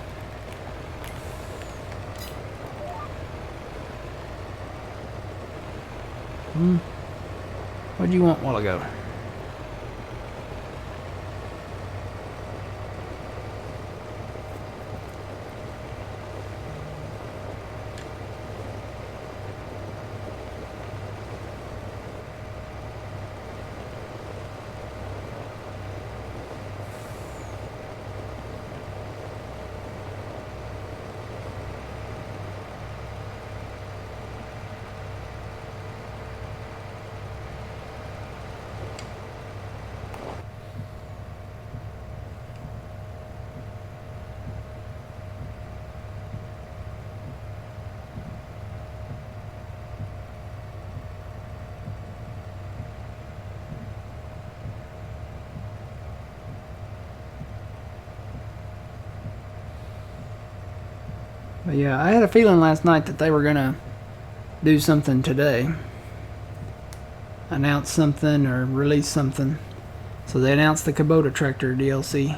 What'd you want a while ago? But yeah, I had a feeling last night that they were gonna do something today, announce something or release something. So they announced the Kubota tractor DLC.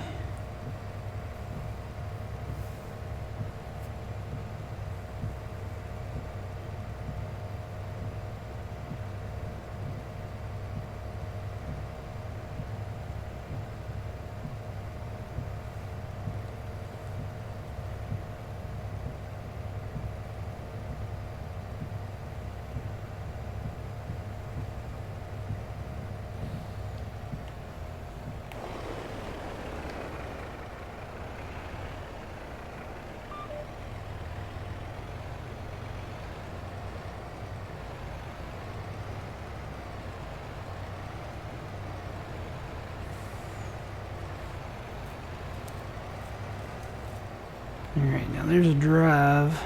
Alright, now there's a drive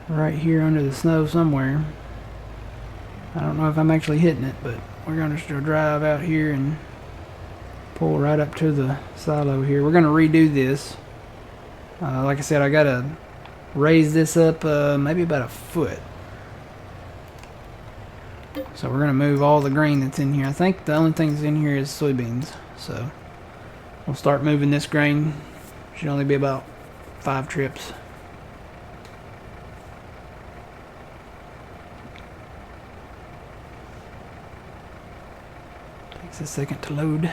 right here under the snow somewhere. I don't know if I'm actually hitting it, but we're going to drive out here and pull right up to the silo here. We're going to redo this. Like I said, I got to raise this up maybe about a foot. So we're going to move all the grain that's in here. I think the only thing that's in here is soybeans. So we'll start moving this grain. Should only be about 5 trips. Takes a second to load.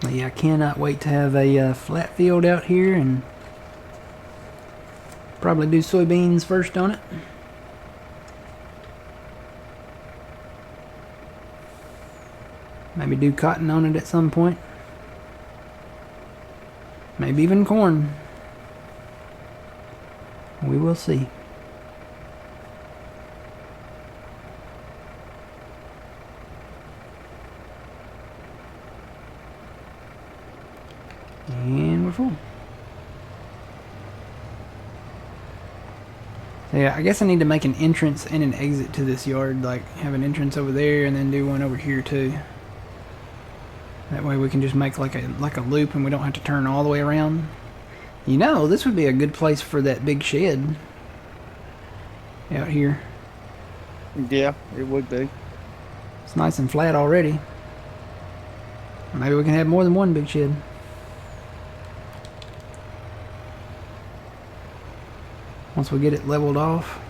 But yeah, I cannot wait to have a flat field out here and probably do soybeans first on it. Maybe do cotton on it at some point. Maybe even corn. We will see. And we're full. So yeah, I guess I need to make an entrance and an exit to this yard. Like have an entrance over there and then do one over here too. That way we can just make like a loop and we don't have to turn all the way around. You know, this would be a good place for that big shed out here. Yeah, it would be. It's nice and flat already. Maybe we can have more than one big shed. Once we get it leveled off.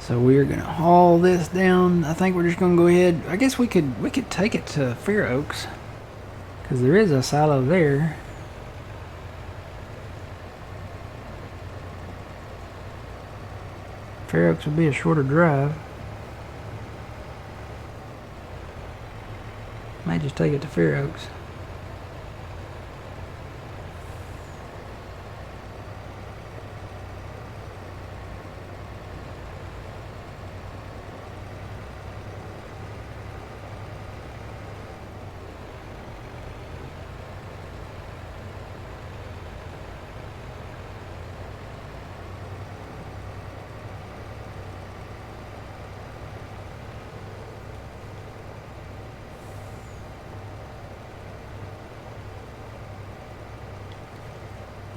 So we're gonna haul this down. I think we're just gonna go ahead. I guess we could take it to Fair Oaks, because there is a silo there. Fair Oaks would be a shorter drive. Might just take it to Fair Oaks.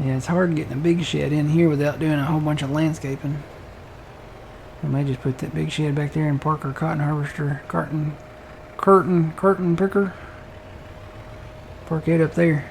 Yeah, it's hard getting a big shed in here without doing a whole bunch of landscaping. We may just put that big shed back there and park our cotton harvester, curtain picker. Park it up there.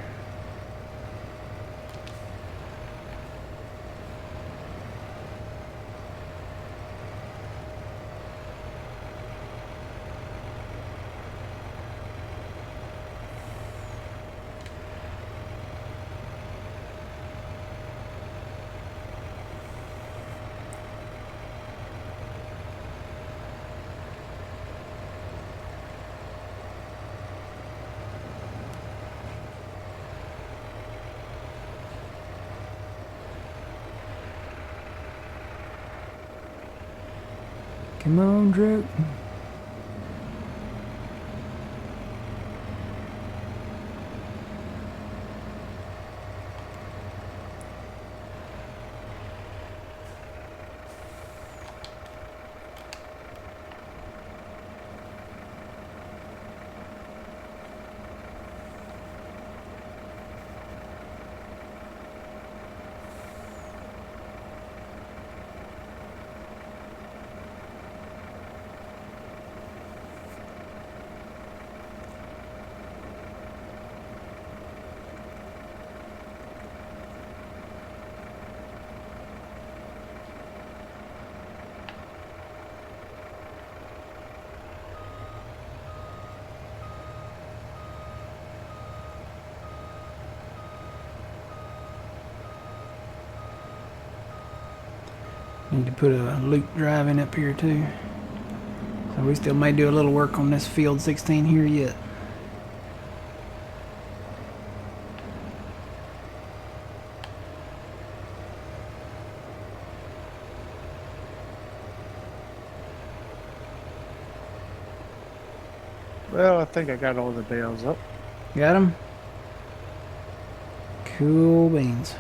Come on, truck. Need to put a loop drive in up here too. So we still may do a little work on this field 16 here yet. Well, I think I got all the bales up. Got them? Cool beans.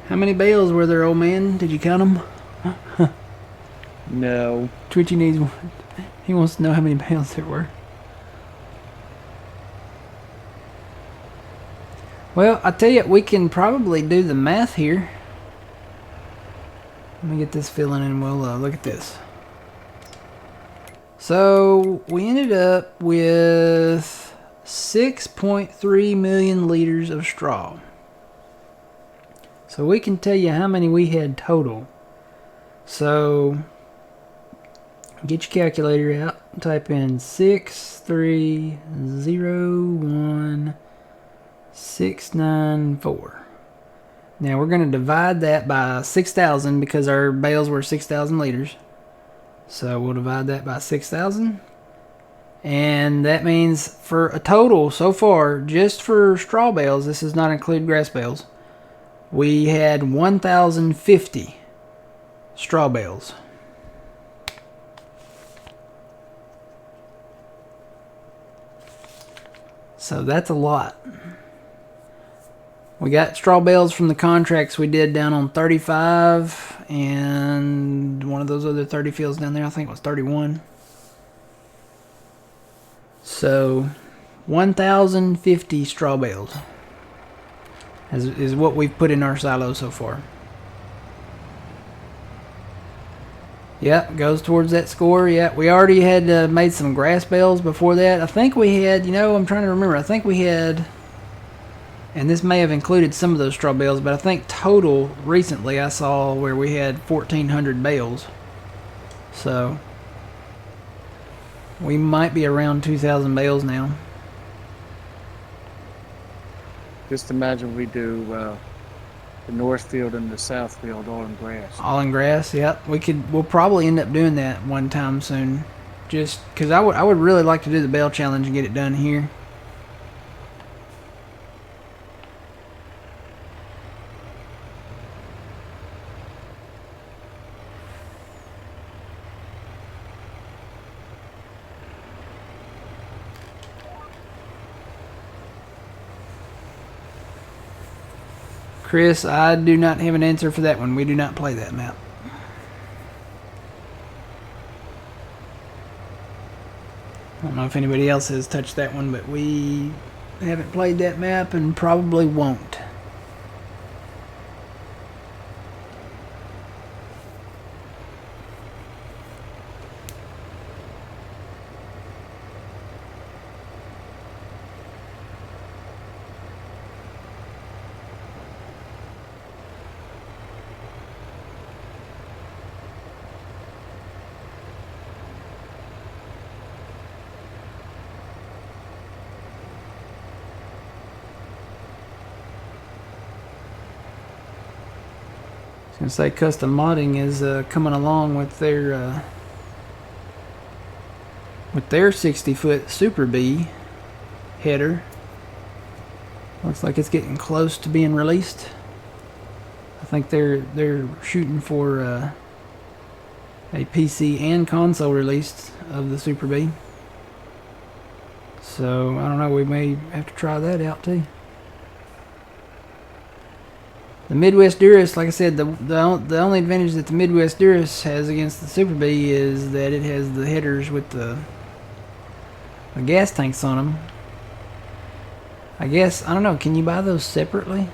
How many bales were there, old man? Did you count them? No. Twitchy needs one. He wants to know how many bales there were. Well, I tell you, we can probably do the math here. Let me get this filling and we'll look at this. So we ended up with 6.3 million liters of straw. So we can tell you how many we had total. So get your calculator out, type in 6301694. Now we're going to divide that by 6,000 because our bales were 6,000 liters. So we'll divide that by 6,000. And that means for a total so far, just for straw bales, this does not include grass bales, we had 1,050 straw bales. So that's a lot. We got straw bales from the contracts we did down on 35 and one of those other 30 fields down there, I think it was 31. So 1,050 straw bales is what we've put in our silo so far. Yep, goes towards that score. Yeah, we already had made some grass bales before that. I think we had, I'm trying to remember. I think we had, and this may have included some of those straw bales, but I think total recently I saw where we had 1,400 bales. So we might be around 2,000 bales now. Just imagine we do the north field and the south field all in grass. All in grass, yep. We'll probably end up doing that one time soon. Just because I would really like to do the bale challenge and get it done here. Chris, I do not have an answer for that one. We do not play that map. I don't know if anybody else has touched that one, but we haven't played that map and probably won't. I was gonna say custom modding is coming along with their 60-foot Super B header. Looks like it's getting close to being released. I think they're shooting for a PC and console release of the Super B. So I don't know. We may have to try that out too. The Midwest Durus, like I said, the only advantage that the Midwest Durus has against the Super B is that it has the headers with the gas tanks on them. I guess, I don't know, can you buy those separately?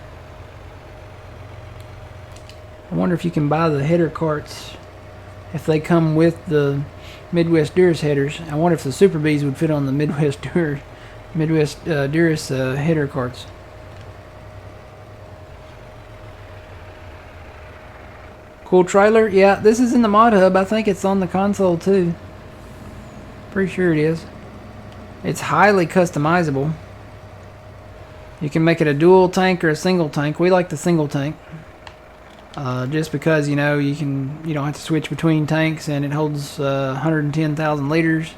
I wonder if you can buy the header carts if they come with the Midwest Durus headers. I wonder if the Super Bs would fit on the Midwest Durus header carts. Cool trailer. Yeah, this is in the mod hub. I think it's on the console too. Pretty sure it is. It's highly customizable. You can make it a dual tank or a single tank. We like the single tank. Just because, you know, you don't have to switch between tanks, and it holds 110,000 liters.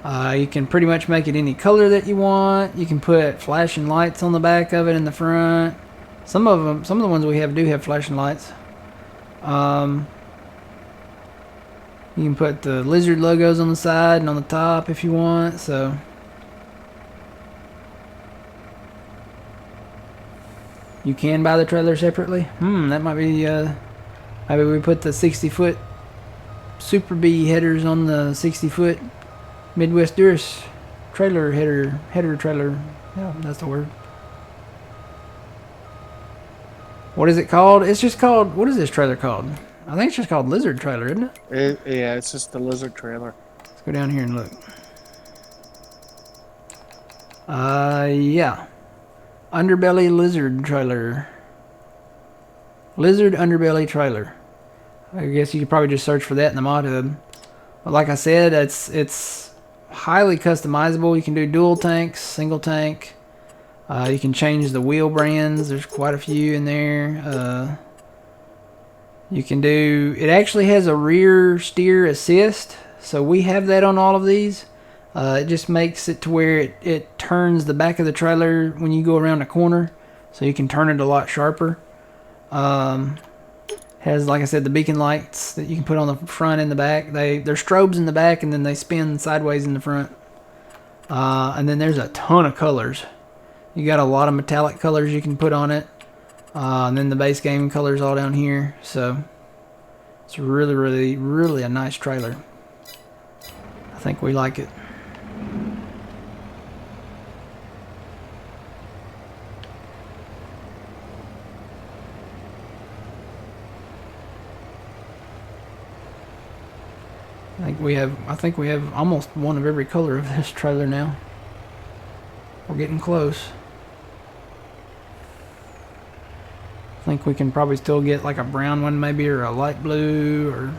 You can pretty much make it any color that you want. You can put flashing lights on the back of it in the front. Some of the ones we have do have flashing lights. You can put the lizard logos on the side and on the top if you want. So you can buy the trailer separately. That might be maybe we put the 60-foot Super B headers on the 60-foot Midwest Durus trailer header trailer. Yeah, that's the word. What is it called? It's just called, what is this trailer called? I think it's just called Lizard Trailer, isn't it? Yeah, it's just the Lizard Trailer. Let's go down here and look. Yeah. Underbelly Lizard Trailer. Lizard Underbelly Trailer. I guess you could probably just search for that in the mod hub. But like I said, it's highly customizable. You can do dual tanks, single tank. You can change the wheel brands. There's quite a few in there. You can do... It actually has a rear steer assist. So we have that on all of these. It just makes it to where it turns the back of the trailer when you go around a corner. So you can turn it a lot sharper. Has, like I said, the beacon lights that you can put on the front and the back. They're strobes in the back, and then they spin sideways in the front. And then there's a ton of colors. You got a lot of metallic colors you can put on it. And then the base game colors all down here. So it's really, really, really a nice trailer. I think we like it. I think we have almost one of every color of this trailer now. We're getting close. I think we can probably still get like a brown one maybe, or a light blue, or...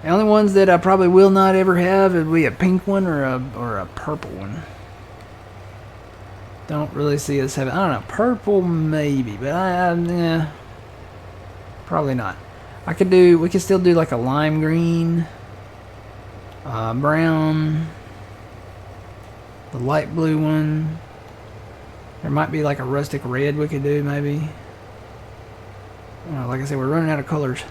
The only ones that I probably will not ever have would be a pink one or a purple one. Don't really see us having... I don't know, purple maybe, but yeah, probably not. We could still do like a lime green, brown, the light blue one. There might be like a rustic red we could do maybe. Like I said, we're running out of colors.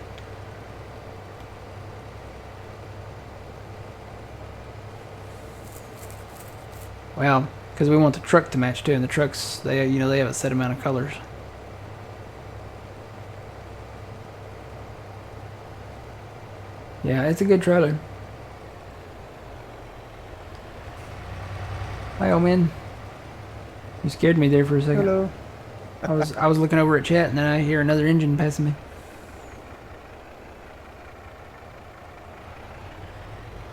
Well, because we want the truck to match too. And the trucks, they they have a set amount of colors. Yeah, it's a good trailer. Hi, old man. You scared me there for a second. Hello. I was looking over at chat, and then I hear another engine passing me.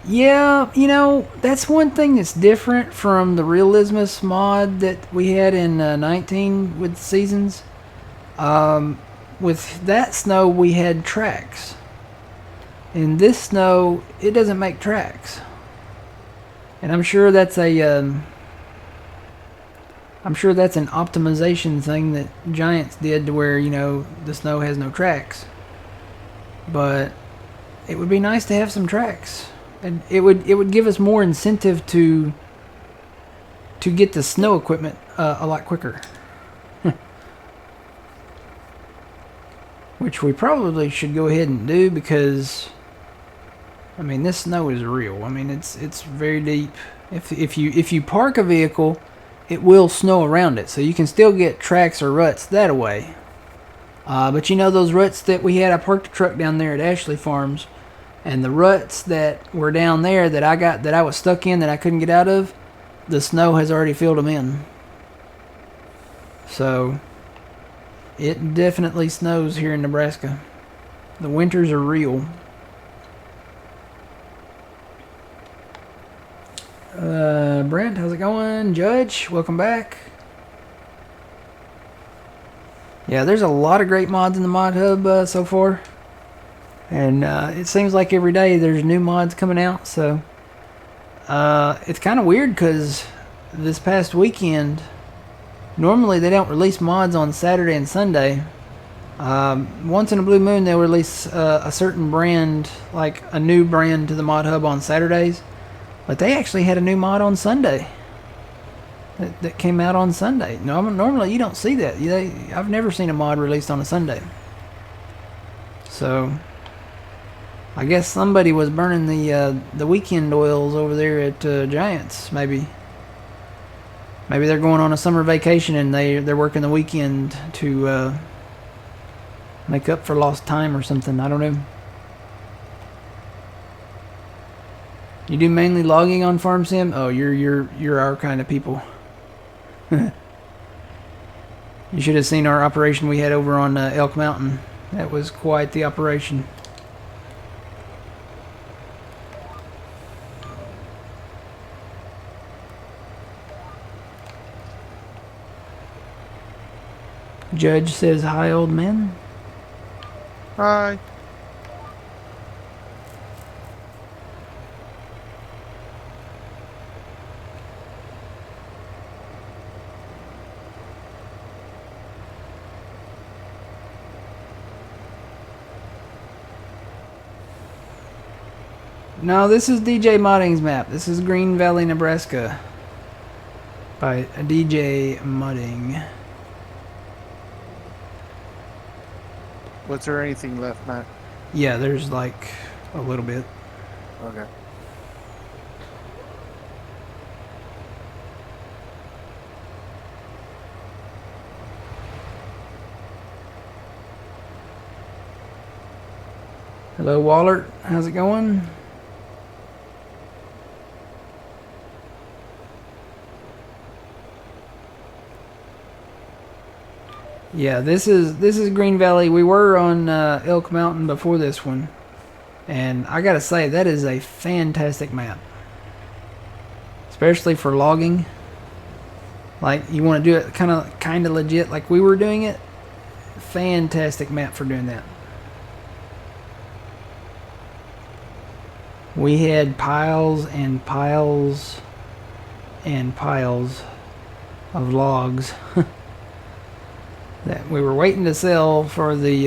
Yeah, that's one thing that's different from the Realismus mod that we had in 19 with seasons. With that snow, we had tracks. In this snow, it doesn't make tracks. And I'm sure that's an optimization thing that Giants did to where, the snow has no tracks. But it would be nice to have some tracks. And it would give us more incentive to get the snow equipment a lot quicker. Which we probably should go ahead and do because this snow is real. It's very deep. If you park a vehicle, it will snow around it, so you can still get tracks or ruts that way. But those ruts that we had, I parked a truck down there at Ashley Farms, and the ruts that were down there that I was stuck in that I couldn't get out of, the snow has already filled them in. So it definitely snows here in Nebraska. The winters are real. Brent, how's it going? Judge, welcome back. Yeah, there's a lot of great mods in the mod hub so far. And it seems like every day there's new mods coming out. So it's kind of weird because this past weekend, normally they don't release mods on Saturday and Sunday. Once in a blue moon they'll release a certain brand, like a new brand to the mod hub on Saturdays. But they actually had a new mod on Sunday that came out on Sunday. Normally you don't see that. I've never seen a mod released on a Sunday. So I guess somebody was burning the weekend oils over there at Giants. Maybe they're going on a summer vacation and they're working the weekend to make up for lost time or something. I don't know. You do mainly logging on Farm Sim? Oh, you're our kind of people. You should have seen our operation we had over on Elk Mountain. That was quite the operation. Judge says hi, old man. Hi. No, this is DJ Modding's map. This is Green Valley, Nebraska. By DJ Modding. Was there anything left, Matt? Yeah, there's like a little bit. Okay. Hello, Wallert. How's it going? Yeah, this is Green Valley. We were on Elk Mountain before this one, and I gotta say that is a fantastic map, especially for logging. Like you want to do it kind of legit, like we were doing it. Fantastic map for doing that. We had piles and piles and piles of logs. That we were waiting to sell for the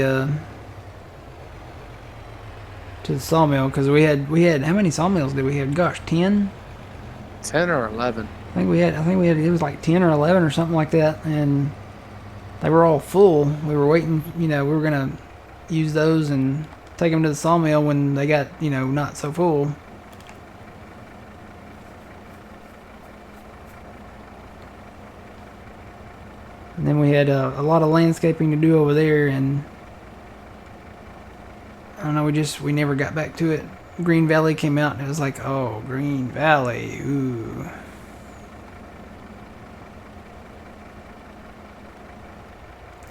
to the sawmill because we had how many sawmills did we have? Gosh, 10? 10 or 11. I think we had it was like 10 or 11 or something like that, and they were all full. We were waiting, we were gonna use those and take them to the sawmill when they got not so full. And then we had a lot of landscaping to do over there, and I don't know, we never got back to it. Green Valley came out, and it was like, oh, Green Valley, ooh.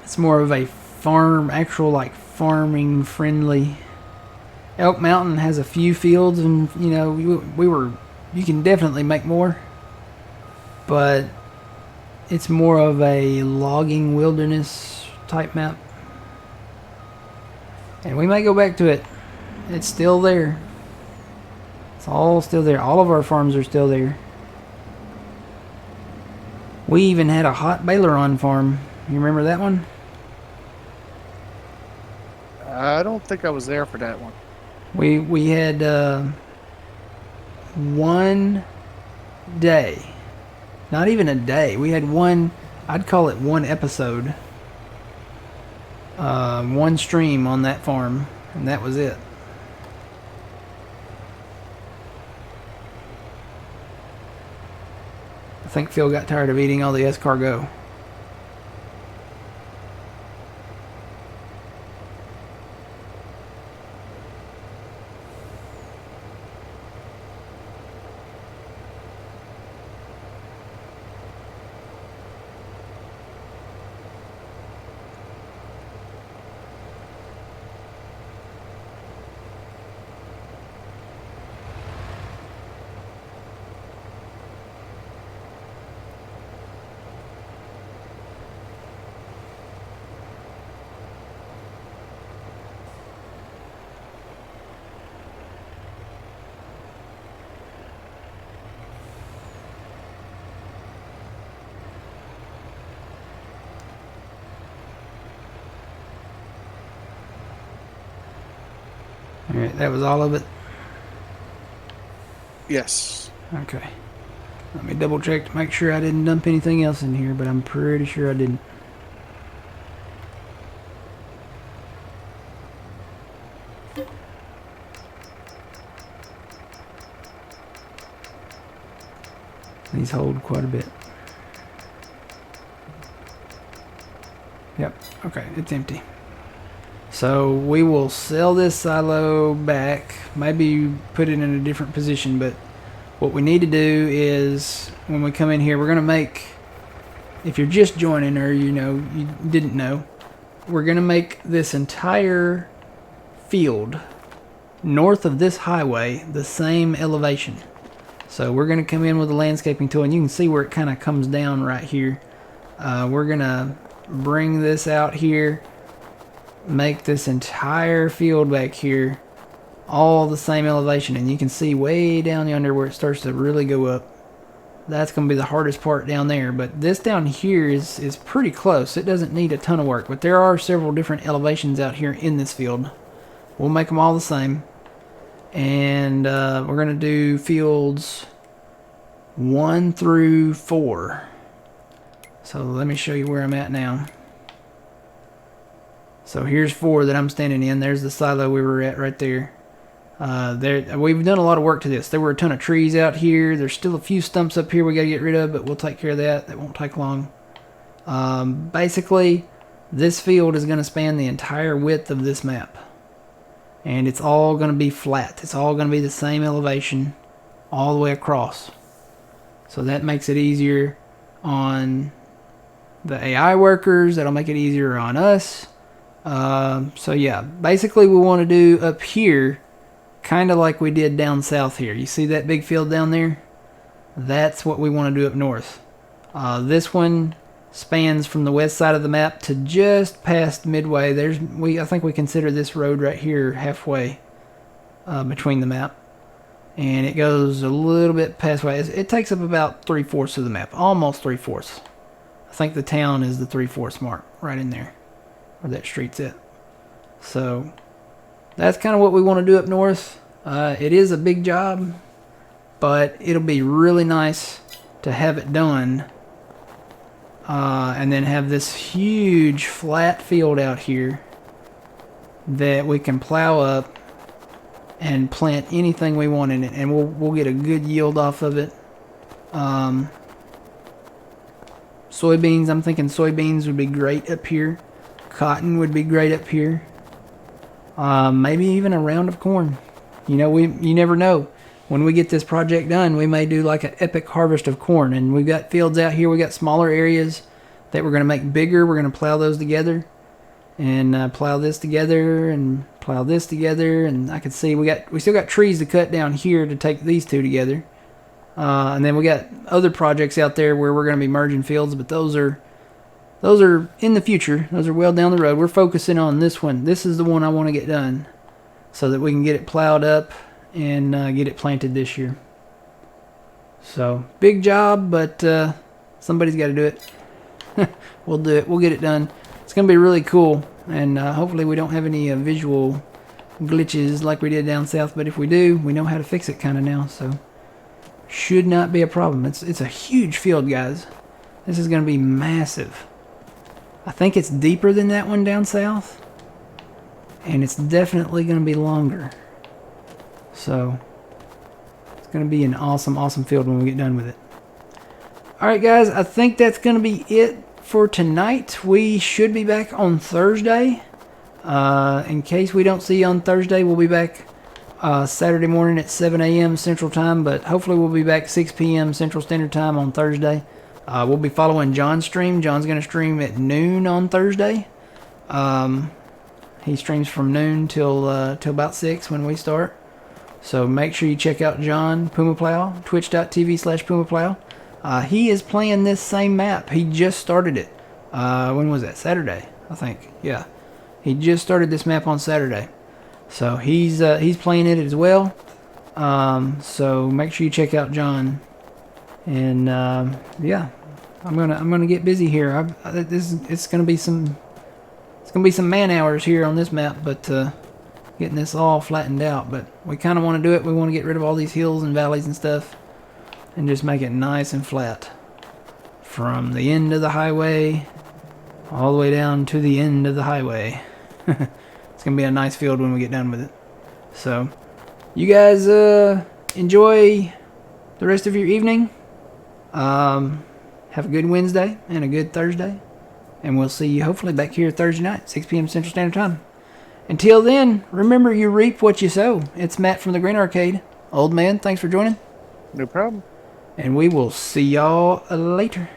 It's more of a actual like farming friendly. Elk Mountain has a few fields, and you can definitely make more, but it's more of a logging wilderness type map. And we may go back to it. It's still there. It's all still there. All of our farms are still there. We even had a hot Baileron farm. You remember that one? I don't think I was there for that one. We had one day. Not even a day. We had one, I'd call it one episode. One stream on that farm, and that was it. I think Phil got tired of eating all the escargot. Alright, that was all of it? Yes. Okay. Let me double check to make sure I didn't dump anything else in here, but I'm pretty sure I didn't. These hold quite a bit. Yep, okay, it's empty. So we will sell this silo back, maybe put it in a different position, but what we need to do is when we come in here, we're going to make, if you're just joining or you didn't know, we're going to make this entire field north of this highway the same elevation. So we're going to come in with a landscaping tool, and you can see where it kind of comes down right here. We're going to bring this out here, make this entire field back here all the same elevation, and you can see way down yonder where it starts to really go up. That's going to be the hardest part down there, but this down here is pretty close. It doesn't need a ton of work, but there are several different elevations out here in this field. We'll make them all the same, and we're going to do fields 1 through 4. So let me show you where I'm at now. So here's 4 that I'm standing in. There's the silo we were at right there. We've done a lot of work to this. There were a ton of trees out here. There's still a few stumps up here we got to get rid of, but we'll take care of that. That won't take long. Basically, this field is going to span the entire width of this map. And it's all going to be flat. It's all going to be the same elevation all the way across. So that makes it easier on the AI workers. That'll make it easier on us. So yeah, basically we want to do up here kind of like we did down south here. You see that big field down there? That's what we want to do up north. This one spans from the west side of the map to just past midway. I think we consider this road right here halfway between the map, and it goes a little bit past way. It takes up about 3/4 of the map, almost 3/4. I think the town is the 3/4 mark right in there where that street's at. So that's kind of what we want to do up north. It is a big job, but it'll be really nice to have it done and then have this huge flat field out here that we can plow up and plant anything we want in it, and we'll get a good yield off of it. Soybeans, I'm thinking soybeans would be great up here. Cotton would be great up here. Maybe even a round of corn. You never know. When we get this project done, we may do like an epic harvest of corn. And we've got fields out here. We got smaller areas that we're going to make bigger. We're going to plow those together. And plow this together and plow this together. And I can see we still got trees to cut down here to take these two together. And then we got other projects out there where we're going to be merging fields, but those are in the future. Those are well down the road. We're focusing on this one. This is the one I want to get done so that we can get it plowed up and get it planted this year. So, big job, but somebody's got to do it. We'll do it. We'll get it done. It's going to be really cool, and hopefully we don't have any visual glitches like we did down south, but if we do, we know how to fix it kind of now, so should not be a problem. It's a huge field, guys. This is going to be massive. I think it's deeper than that one down south, and it's definitely going to be longer. So it's going to be an awesome, awesome field when we get done with it. Alright guys, I think that's going to be it for tonight. We should be back on Thursday. In case we don't see you on Thursday, we'll be back Saturday morning at 7 a.m. Central Time, but hopefully we'll be back 6 p.m. Central Standard Time on Thursday. We'll be following John's stream. John's going to stream at noon on Thursday. He streams from noon till about 6 when we start. So make sure you check out John Pumaplow, twitch.tv/Pumaplow. He is playing this same map. He just started it. When was that? Saturday, I think. Yeah. He just started this map on Saturday. So he's playing it as well. So make sure you check out John. And yeah, I'm gonna get busy here. It's gonna be some man hours here on this map, but getting this all flattened out. But we kind of want to do it. We want to get rid of all these hills and valleys and stuff, and just make it nice and flat from the end of the highway all the way down to the end of the highway. It's gonna be a nice field when we get done with it. So you guys enjoy the rest of your evening. Have a good Wednesday and a good Thursday, and we'll see you hopefully back here Thursday night, 6 p.m. Central Standard Time. Until then, remember, you reap what you sow. It's Matt from the Green Arcade. Old man, thanks for joining. No problem. And we will see y'all later.